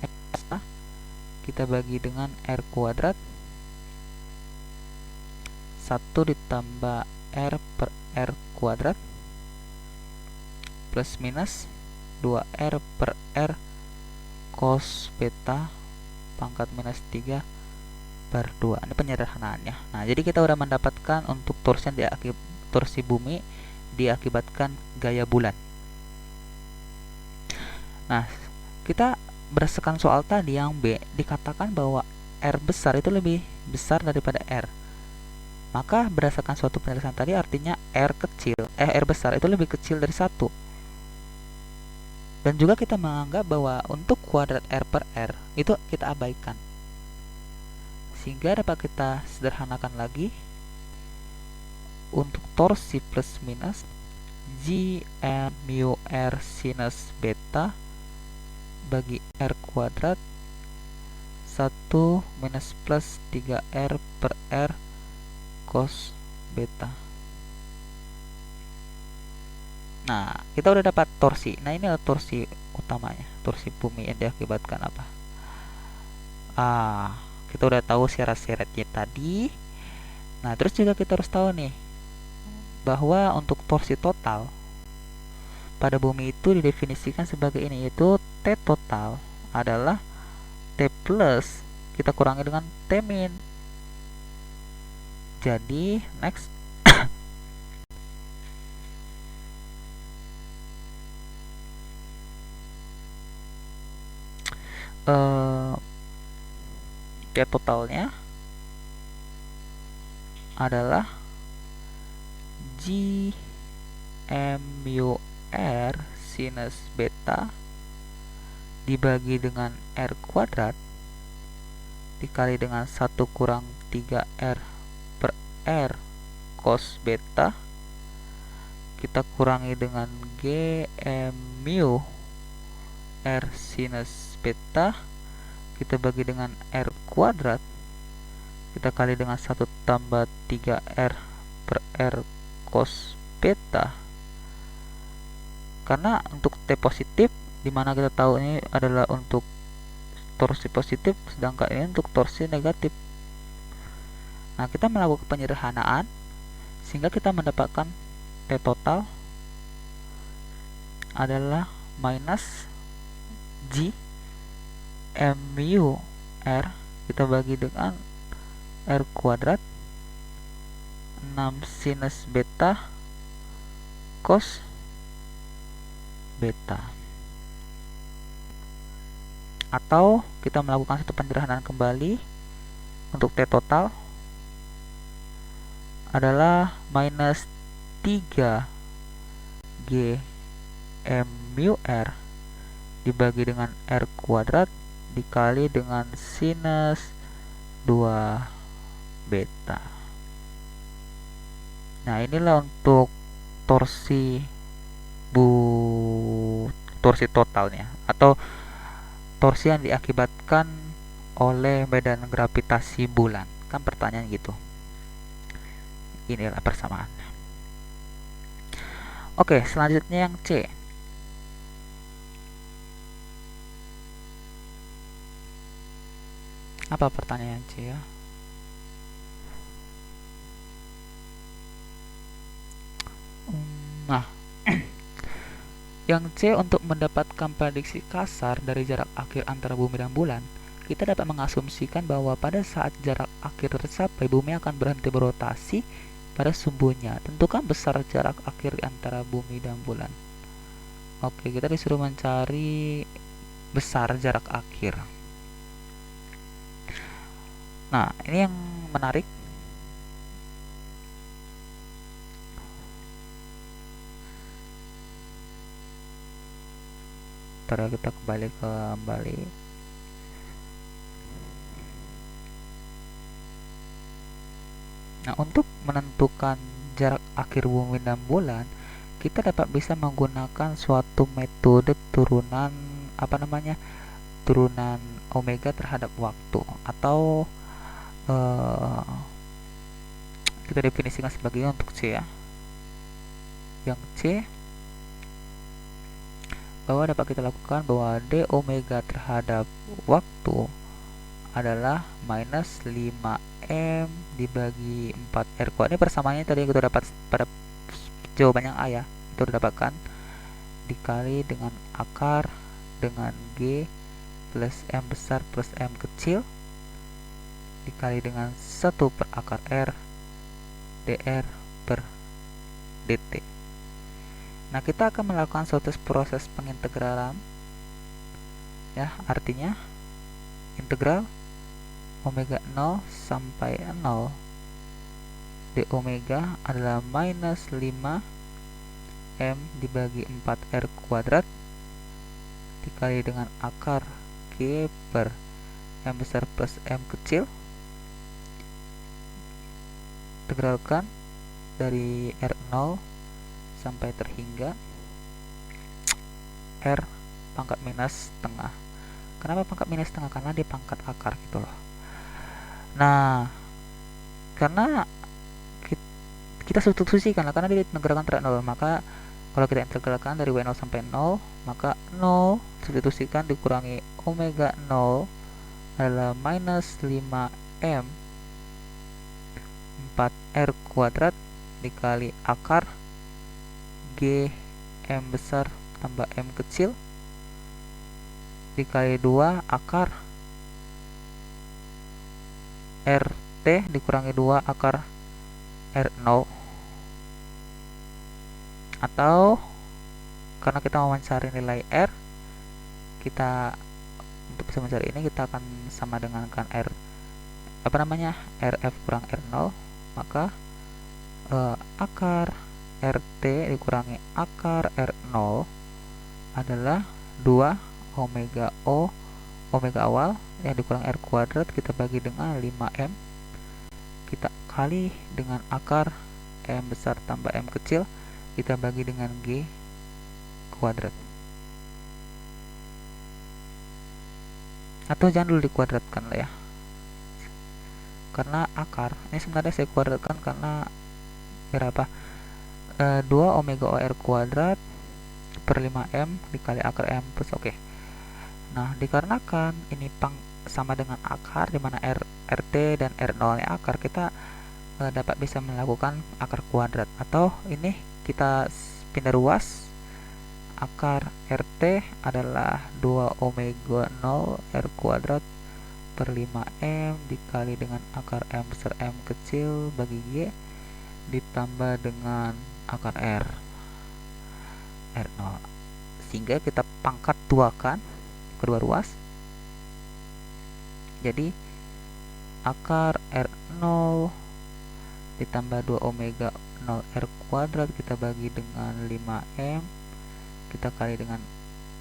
kita bagi dengan R kuadrat 1 ditambah R per R kuadrat plus minus 2R per R cos beta pangkat minus 3/2. Ini penyederhanaannya. Nah, jadi kita udah mendapatkan untuk torsi bumi diakibatkan gaya bulan. Nah, kita berdasarkan soal tadi yang B dikatakan bahwa R besar itu lebih besar daripada R. Maka berdasarkan suatu penjelasan tadi artinya R besar itu lebih kecil dari 1. Dan juga kita menganggap bahwa untuk kuadrat R per R itu kita abaikan. Sehingga dapat kita sederhanakan lagi. Untuk torsi plus minus G M mu R sinus beta bagi R kuadrat 1 minus plus 3R per R cos beta. Nah, kita udah dapat torsi. Nah, ini adalah torsi utamanya, torsi bumi yang diakibatkan apa? Kita udah tahu syarat-syaratnya tadi. Nah, terus juga kita harus tahu nih bahwa untuk torsi total pada bumi itu didefinisikan sebagai ini, yaitu T total adalah T plus kita kurangi dengan T min. Jadi next T totalnya adalah G M mu R sinus beta dibagi dengan R kuadrat dikali dengan 1 kurang 3R per R cos beta kita kurangi dengan G M mu R sinus beta kita bagi dengan R kuadrat kita kali dengan 1 tambah 3R per R cos beta. Karena untuk T positif, dimana kita tahu ini adalah untuk torsi positif, sedangkan ini untuk torsi negatif. Nah, kita melakukan penyederhanaan sehingga kita mendapatkan T total adalah minus G M mu R kita bagi dengan R kuadrat 6 sinus beta cos beta. Atau kita melakukan satu penyederhanaan kembali untuk T total adalah minus 3 G M mu R dibagi dengan R kuadrat dikali dengan sinus 2 beta. Nah, inilah untuk torsi totalnya atau torsi yang diakibatkan oleh medan gravitasi bulan. Kan pertanyaan gitu. Inilah persamaannya. Oke, selanjutnya yang C. Apa pertanyaan C ya? Nah, yang C untuk mendapatkan prediksi kasar dari jarak akhir antara bumi dan bulan, kita dapat mengasumsikan bahwa pada saat jarak akhir tercapai, bumi akan berhenti berotasi pada sumbunya. Tentukan besar jarak akhir antara bumi dan bulan. Oke, kita disuruh mencari besar jarak akhir. Nah, ini yang menarik. Ntar kita kembali. Nah, untuk menentukan jarak akhir bumi dan bulan, kita dapat bisa menggunakan suatu metode turunan turunan omega terhadap waktu, atau kita definisikan sebagai untuk C ya. Yang C bahwa dapat kita lakukan bahwa d omega terhadap waktu adalah minus 5m dibagi 4r kuadrat. Ini persamaannya tadi yang kita dapat pada jawaban yang A ya, itu didapatkan dikali dengan akar dengan G plus M besar plus M kecil dikali dengan 1 per akar R dr per dt. Nah, kita akan melakukan suatu proses pengintegralan ya, artinya integral omega 0 sampai 0 d omega adalah minus 5 m dibagi 4r kuadrat dikali dengan akar G per M besar plus M kecil integralkan dari R0 sampai terhingga R pangkat minus setengah. Kenapa pangkat minus setengah? Karena dia pangkat akar gitu loh. Nah, karena kita substitusikan lah, karena dia integralkan terhadap 0, maka kalau kita integralkan dari W0 sampai 0, maka 0 substitusikan dikurangi omega 0 adalah minus 5m 4r kuadrat dikali akar G M besar tambah M kecil dikali 2 akar RT dikurangi 2 akar R0, atau karena kita mau mencari nilai R, kita untuk bisa mencari ini kita akan sama dengan kan RF kurang R0, maka akar RT dikurangi akar R0 adalah 2 omega O omega awal yang dikurang R kuadrat, kita bagi dengan 5M, kita kali dengan akar M besar tambah M kecil, kita bagi dengan G kuadrat. Atau jangan dulu dikuadratkan lah ya, karena akar ini sebenarnya saya kuadratkan karena berapa, 2 omega OR kuadrat per 5M dikali akar M plus oke. Nah, dikarenakan ini sama dengan akar, dimana RT dan R0 nya akar, kita dapat bisa melakukan akar kuadrat, atau ini kita pindah ruas, akar RT adalah 2 omega 0 R kuadrat per 5M dikali dengan akar M besar M kecil bagi G ditambah dengan akar R0, sehingga kita pangkat duakan kedua ruas, jadi akar R0 ditambah 2 omega 0 R kuadrat kita bagi dengan 5M, kita kali dengan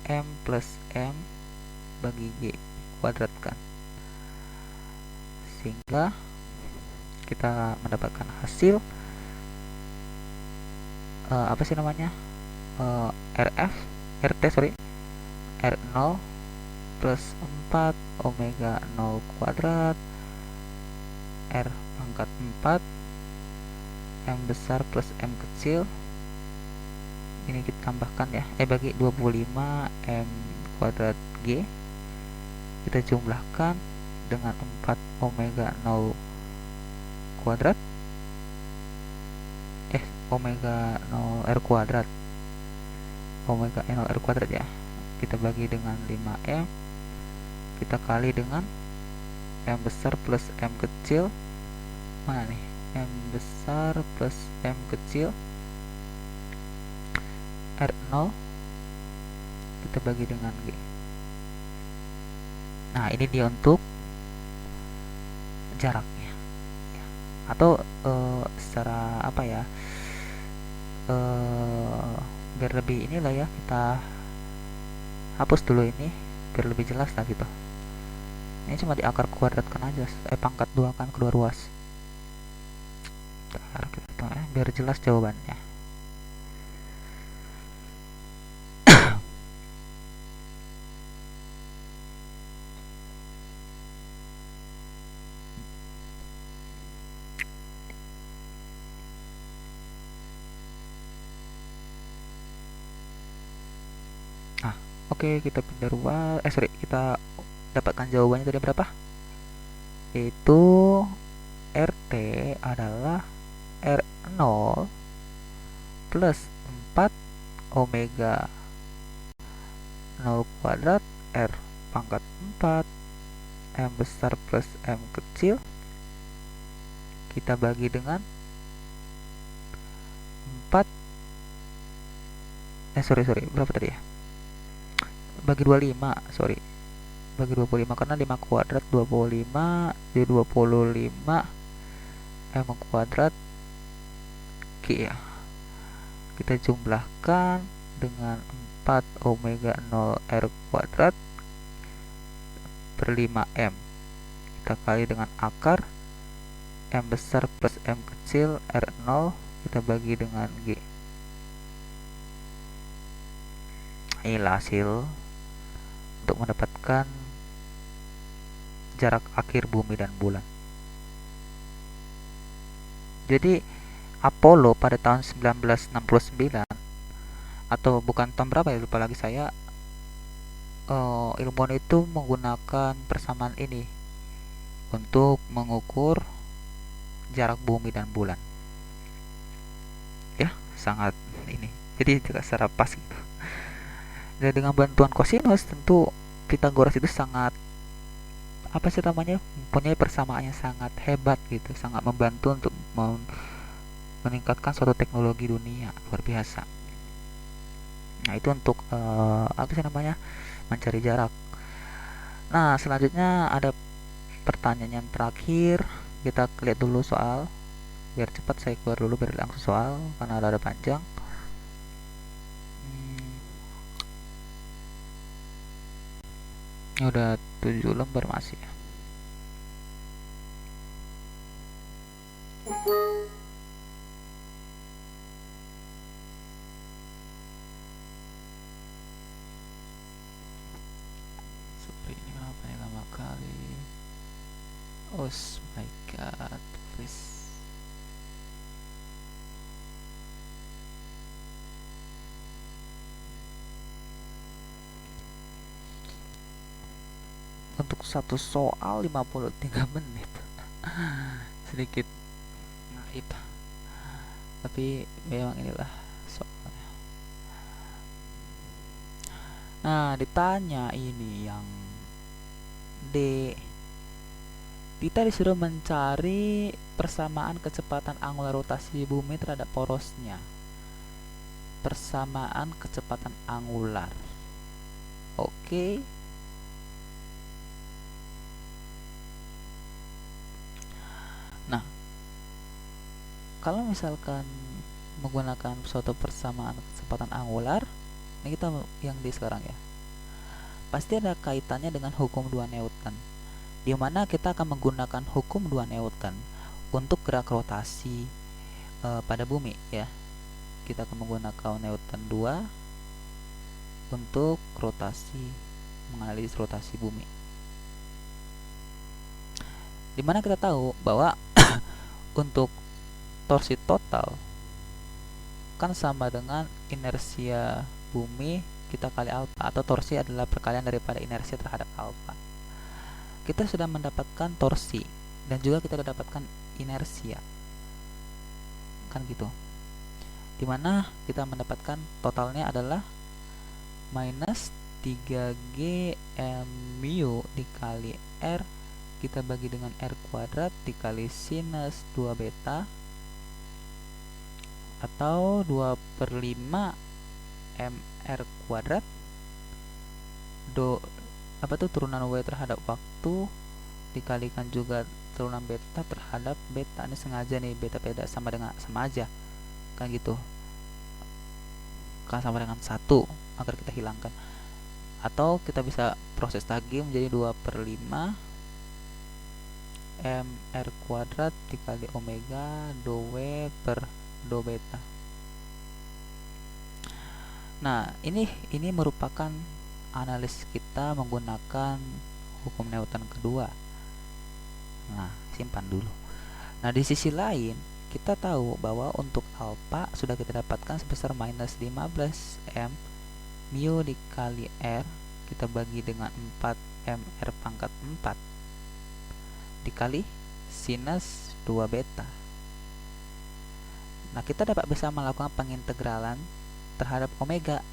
M plus M bagi G kuadratkan, sehingga kita mendapatkan hasil R0 plus 4 omega 0 kuadrat R pangkat 4 M besar plus M kecil, ini kita tambahkan ya, bagi 25 M kuadrat G, kita jumlahkan dengan 4 omega 0 kuadrat omega 0 R kuadrat omega 0 R kuadrat ya, kita bagi dengan 5M kita kali dengan M besar plus M kecil. Mana nih? M besar plus M kecil R0 kita bagi dengan G. Nah, ini dia untuk jaraknya. Atau secara apa ya? Biar lebih inilah ya, kita hapus dulu ini biar lebih jelas lah gitu. Ini cuma diakar kuadratkan aja, pangkat 2 kan kedua ruas. Bentar, kita biar jelas jawabannya. Nah, oke, kita pindah ruas. Kita dapatkan jawabannya tadi berapa? Itu RT adalah R0 plus 4 omega 0 kuadrat R pangkat 4 M besar plus M kecil kita bagi dengan 4 berapa tadi ya? Bagi 25, bagi 25 karena 5 kuadrat 25 jadi 25 M kuadrat Q ya. Kita jumlahkan dengan 4 omega 0 R kuadrat per 5M. Kita kali dengan akar M besar plus M kecil R0 kita bagi dengan G. Inilah hasil untuk mendapatkan jarak akhir bumi dan bulan. Jadi Apollo pada tahun 1969 atau bukan tahun berapa ya, lupa lagi saya, ilmuwan itu menggunakan persamaan ini untuk mengukur jarak bumi dan bulan. Ya, sangat ini. Jadi tidak secara pas gitu. Dan dengan bantuan kosinus tentu Pythagoras itu sangat apa sih namanya, mempunyai persamaan yang sangat hebat gitu, sangat membantu untuk meningkatkan suatu teknologi dunia luar biasa. Nah, itu untuk apa sih namanya, mencari jarak. Nah, selanjutnya ada pertanyaan yang terakhir. Kita lihat dulu soal biar cepat, saya keluar dulu biar langsung soal karena ada panjang. Ini udah 7 lembar masih ya. Sorry, ini kenapa ya lama kali. Oh my god, please. Untuk satu soal 53 menit. Sedikit naif, tapi memang inilah soalnya. Nah, ditanya ini yang D, kita disuruh mencari persamaan kecepatan angular rotasi bumi terhadap porosnya. Persamaan kecepatan angular. Oke. Nah, kalau misalkan menggunakan suatu persamaan kecepatan angular, ini kita yang di sekarang ya, pasti ada kaitannya dengan hukum 2 Newton, di mana kita akan menggunakan hukum 2 Newton untuk gerak rotasi pada bumi ya. Kita akan menggunakan Newton 2 untuk rotasi, menganalisis rotasi bumi. Dimana kita tahu bahwa untuk torsi total kan sama dengan inersia bumi kita kali alfa, atau torsi adalah perkalian daripada inersia terhadap alfa. Kita sudah mendapatkan torsi dan juga kita sudah dapatkan inersia kan gitu, dimana kita mendapatkan totalnya adalah minus 3G mu dikali R kita bagi dengan R kuadrat dikali sinus 2 beta, atau 2/5 mr kuadrat turunan W terhadap waktu dikalikan juga turunan beta terhadap beta. Ini sengaja nih, beta sama aja kan gitu, kan sama dengan 1 agar kita hilangkan. Atau kita bisa proses lagi menjadi 2/5 mr kuadrat dikali omega 2W per 2 beta. Nah, ini merupakan analisis kita menggunakan hukum Newton kedua. Nah, simpan dulu. Nah, di sisi lain kita tahu bahwa untuk alfa sudah kita dapatkan sebesar minus 15 m mu dikali R kita bagi dengan 4 mr pangkat 4 dikali sinus 2 beta. Nah, kita dapat bisa melakukan pengintegralan terhadap omega.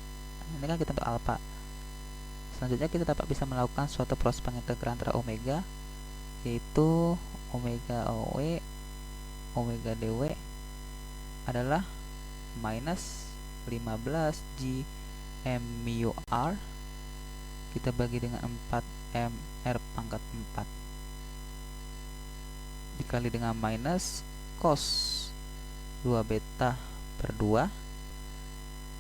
Ini kan kita untuk alfa. Selanjutnya kita dapat bisa melakukan suatu proses pengintegralan terhadap omega, yaitu omega OW omega dW adalah minus 15 G m mu R kita bagi dengan 4 m R pangkat 4 dikali dengan minus cos 2 beta per 2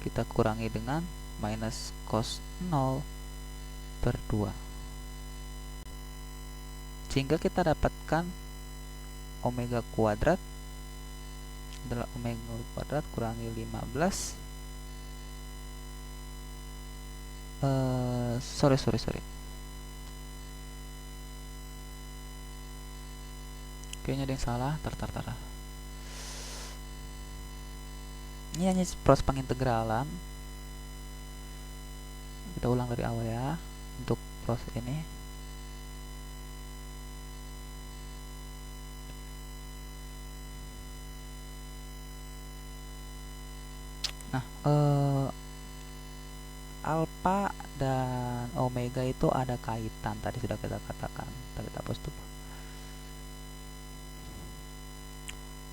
kita kurangi dengan minus cos 0 per 2, sehingga kita dapatkan omega kuadrat adalah omega kuadrat kurangi 15 sorry kayaknya ada yang salah. Ini hanya proses pengintegralan. Kita ulang dari awal ya untuk proses ini. Nah, alfa dan omega itu ada kaitan, tadi sudah kita katakan, tadi kita hapus dulu,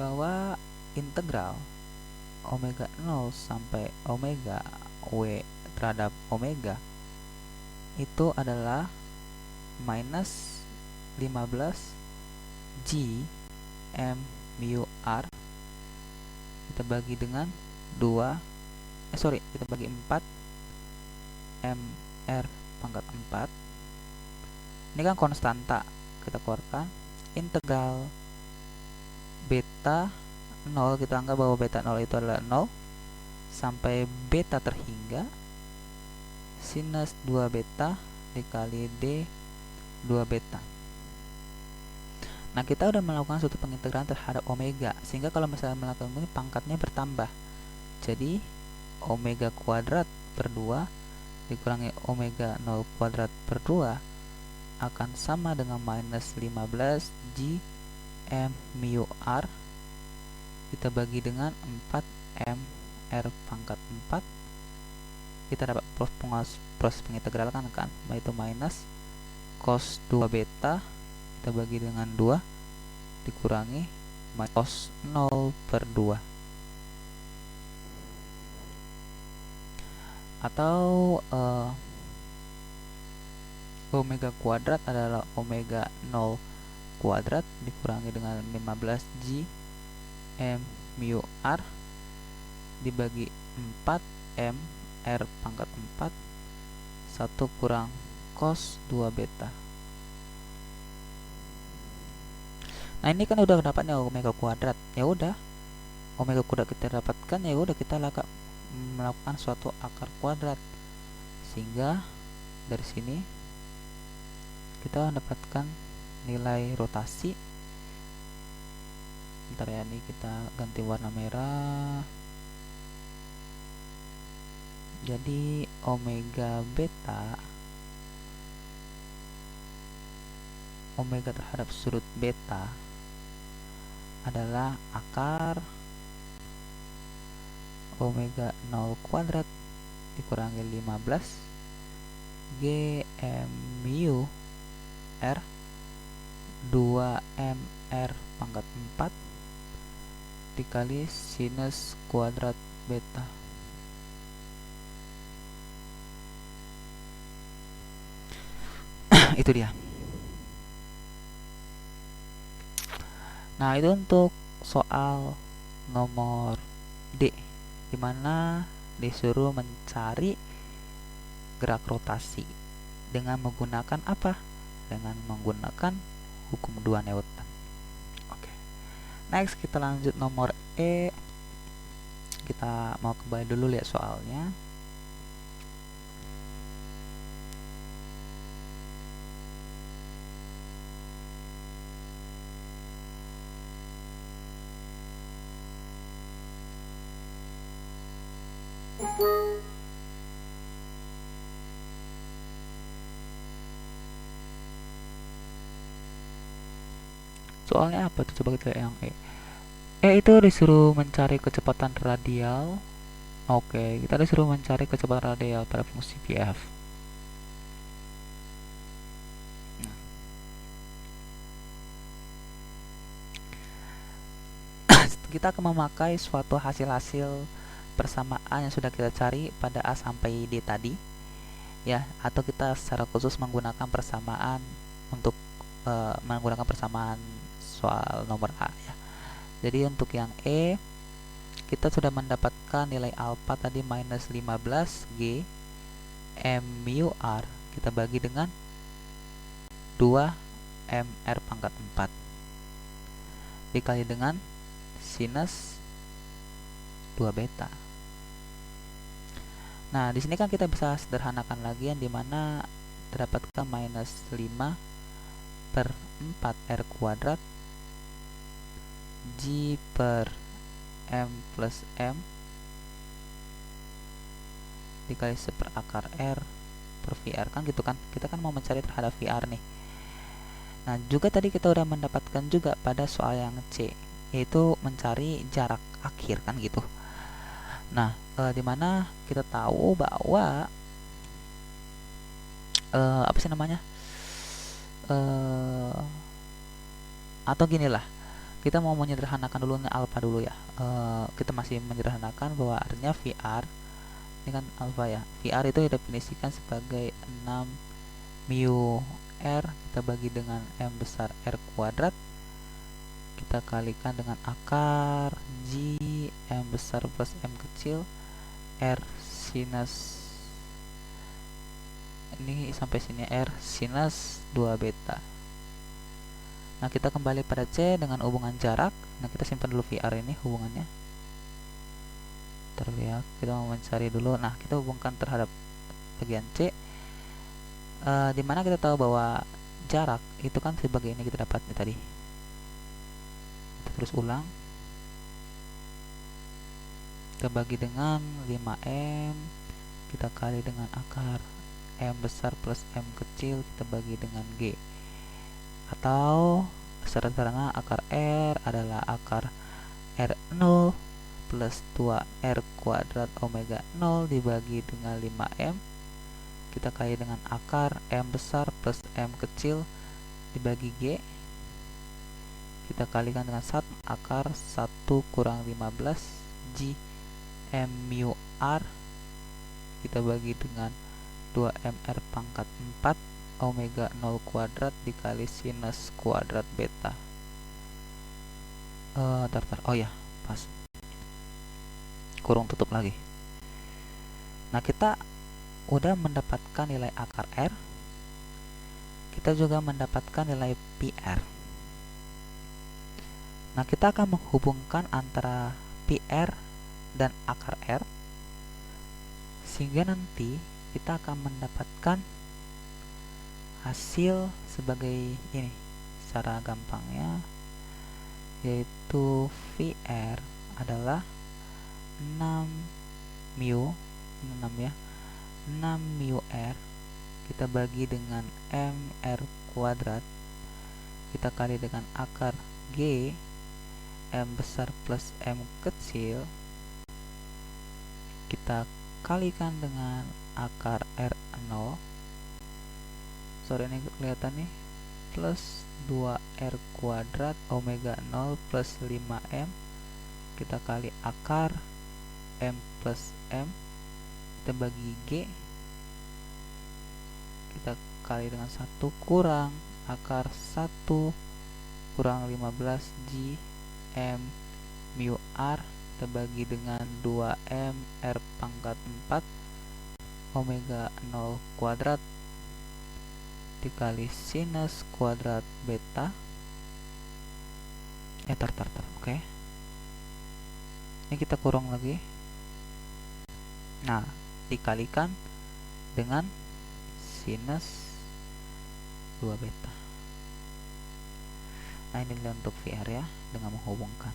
bahwa integral omega 0 sampai omega W terhadap omega itu adalah minus 15 G m mu R kita bagi dengan 2 kita bagi 4 mr pangkat 4. Ini kan konstanta, kita keluarkan integral beta 0, kita anggap bahwa beta 0 itu adalah 0 sampai beta terhingga sinus 2 beta dikali d 2 beta. Nah, kita udah melakukan suatu pengintegralan terhadap omega, sehingga kalau misalnya melakukan ini pangkatnya bertambah. Jadi omega kuadrat per 2 dikurangi omega 0 kuadrat per 2 akan sama dengan minus 15 G m mu R kita bagi dengan 4 m R pangkat 4. Kita dapat proses pengintegralan kan, yaitu minus cos 2 beta kita bagi dengan 2 dikurangi cos 0 per 2. Atau omega kuadrat adalah omega 0 kuadrat dikurangi dengan 15 G m mu R dibagi 4 m R pangkat 4 1 kurang cos 2 beta. Nah, ini kan udah dapatnya omega kuadrat. Ya udah, omega kuadrat kita dapatkan, ya udah kita melakukan suatu akar kuadrat, sehingga dari sini kita mendapatkan nilai rotasi. Bentar ya, ini kita ganti warna merah. Jadi omega beta, omega terhadap sudut beta adalah akar omega 0 kuadrat dikurangi 15 G M mu R 2 M R pangkat 4 dikali sinus kuadrat beta. Itu dia. Nah, itu untuk soal nomor D, dimana disuruh mencari gerak rotasi dengan menggunakan apa? Dengan menggunakan hukum 2 Newton. Oke. Next, kita lanjut nomor E. Kita mau kembali dulu lihat soalnya. Soalnya apa tuh? Coba kita lihat yang E. E itu disuruh mencari kecepatan radial. Oke, kita disuruh mencari kecepatan radial pada fungsi pf. Kita akan memakai suatu hasil-hasil persamaan yang sudah kita cari pada A sampai D tadi, ya, atau kita secara khusus menggunakan persamaan untuk menggunakan persamaan soal nomor A, ya. Jadi untuk yang E, kita sudah mendapatkan nilai alfa tadi minus 15 G M mu R, kita bagi dengan 2 MR pangkat 4 dikali dengan sinus 2 beta. Nah, di sini kan kita bisa sederhanakan lagi, yang dimana terdapatkan minus 5 per 4 R kuadrat G per M plus M dikali seperakar R per VR, kan gitu kan. Kita kan mau mencari terhadap VR nih. Nah, juga tadi kita udah mendapatkan juga pada soal yang C, yaitu mencari jarak akhir, kan gitu. Nah, dimana kita tahu bahwa apa sih namanya, atau gini lah, kita mau menyederhanakan dulu alfa dulu, ya. Kita masih menyederhanakan bahwa artinya VR ini kan alfa, ya. VR itu didefinisikan sebagai 6 mu R, kita bagi dengan M besar R kuadrat, kita kalikan dengan akar G M besar plus M kecil R sinus, ini sampai sini R sinus 2 beta. Nah, kita kembali pada C dengan hubungan jarak. Nah, kita simpan dulu VR ini hubungannya. Terlihat, kita mau mencari dulu. Nah, kita hubungkan terhadap bagian C, dimana kita tahu bahwa jarak itu kan sebagai ini kita dapat tadi. Kita terus ulang, kita bagi dengan 5M, kita kali dengan akar M besar plus M kecil, kita bagi dengan G, atau secara sederhana akar R adalah akar R0 plus 2R kuadrat omega 0 dibagi dengan 5M, kita kali dengan akar M besar plus M kecil dibagi G, kita kalikan dengan 1 akar 1 kurang 15 G M mu R, kita bagi dengan 2MR pangkat 4 omega 0 kuadrat dikali sinus kuadrat beta. Oh ya, pas kurung tutup lagi. Nah, kita udah mendapatkan nilai akar R, kita juga mendapatkan nilai PR. Nah, kita akan menghubungkan antara PR dan akar R, sehingga nanti kita akan mendapatkan hasil sebagai ini secara gampangnya, yaitu VR adalah 6 mu, 6 ya, 6 mu R, kita bagi dengan MR kuadrat, kita kali dengan akar G M besar plus M kecil, kita kalikan dengan akar R0, sorry ini kelihatan nih, plus 2R kuadrat omega 0 plus 5M kita kali akar M plus M, kita bagi G, kita kali dengan 1 kurang akar 1 kurang 15 G M mu R, kita bagi dengan 2M R pangkat 4 omega 0 kuadrat dikali sinus kuadrat beta oke. Ini kita kurang lagi, nah dikalikan dengan sinus 2 beta. Nah ini untuk VR ya, dengan menghubungkan.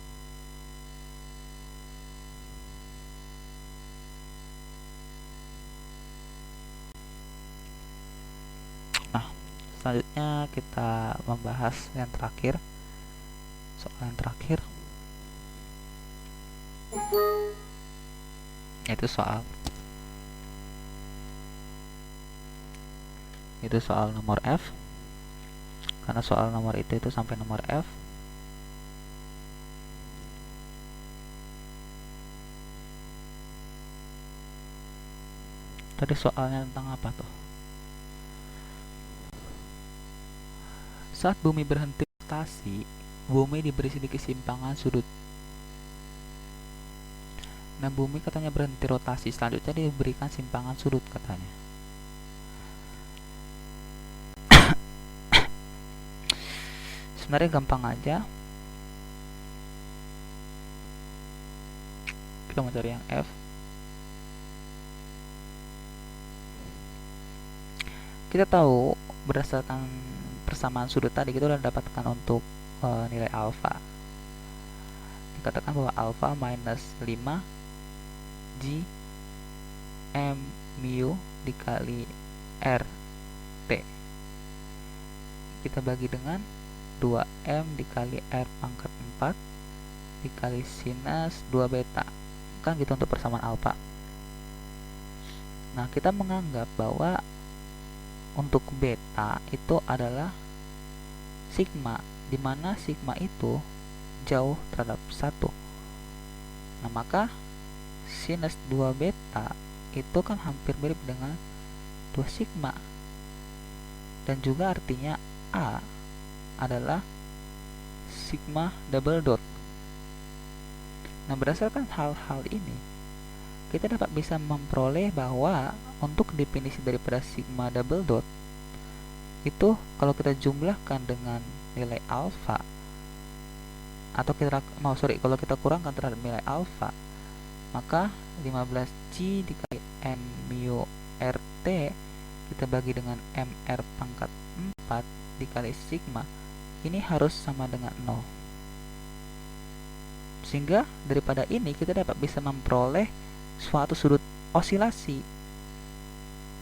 Nah selanjutnya kita membahas yang terakhir, soal yang terakhir itu soal nomor F, karena soal nomor itu sampai nomor F. Tadi soalnya tentang apa tuh? Saat bumi berhenti rotasi, bumi diberi sedikit simpangan sudut. Nah bumi katanya berhenti rotasi, selanjutnya diberikan simpangan sudut katanya. Sebenarnya gampang aja, kita mau cari yang F. Kita tahu berdasarkan persamaan sudut tadi kita sudah dapatkan untuk nilai alfa. Dikatakan bahwa alfa minus 5 G M mu dikali R T, kita bagi dengan 2M dikali R pangkat 4 dikali sinus 2 beta, kan gitu untuk persamaan alfa. Nah kita menganggap bahwa untuk beta itu adalah sigma, dimana sigma itu jauh terhadap 1. Nah maka sinus 2 beta itu kan hampir mirip dengan 2 sigma, dan juga artinya A adalah sigma double dot. Nah berdasarkan hal-hal ini kita dapat bisa memperoleh bahwa untuk definisi daripada sigma double dot itu kalau kita jumlahkan dengan nilai alfa, atau kalau kita kurangkan terhadap nilai alfa, maka 15G dikali M mu RT kita bagi dengan MR pangkat 4 dikali sigma ini harus sama dengan 0. Sehingga daripada ini kita dapat bisa memperoleh suatu sudut osilasi.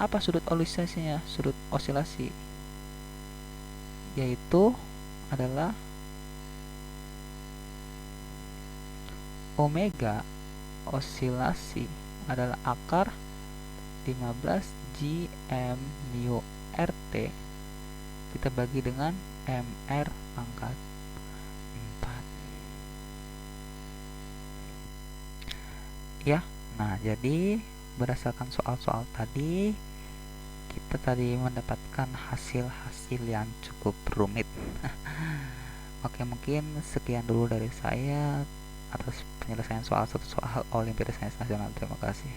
Apa sudut osilasinya? Sudut osilasi yaitu adalah omega osilasi adalah akar 15 G M mu RT kita bagi dengan MR pangkat 4 ya. Nah jadi berdasarkan soal-soal tadi kita tadi mendapatkan hasil-hasil yang cukup rumit. Oke, mungkin sekian dulu dari saya atas penyelesaian soal satu soal Olimpiade Sains Nasional. Terima kasih.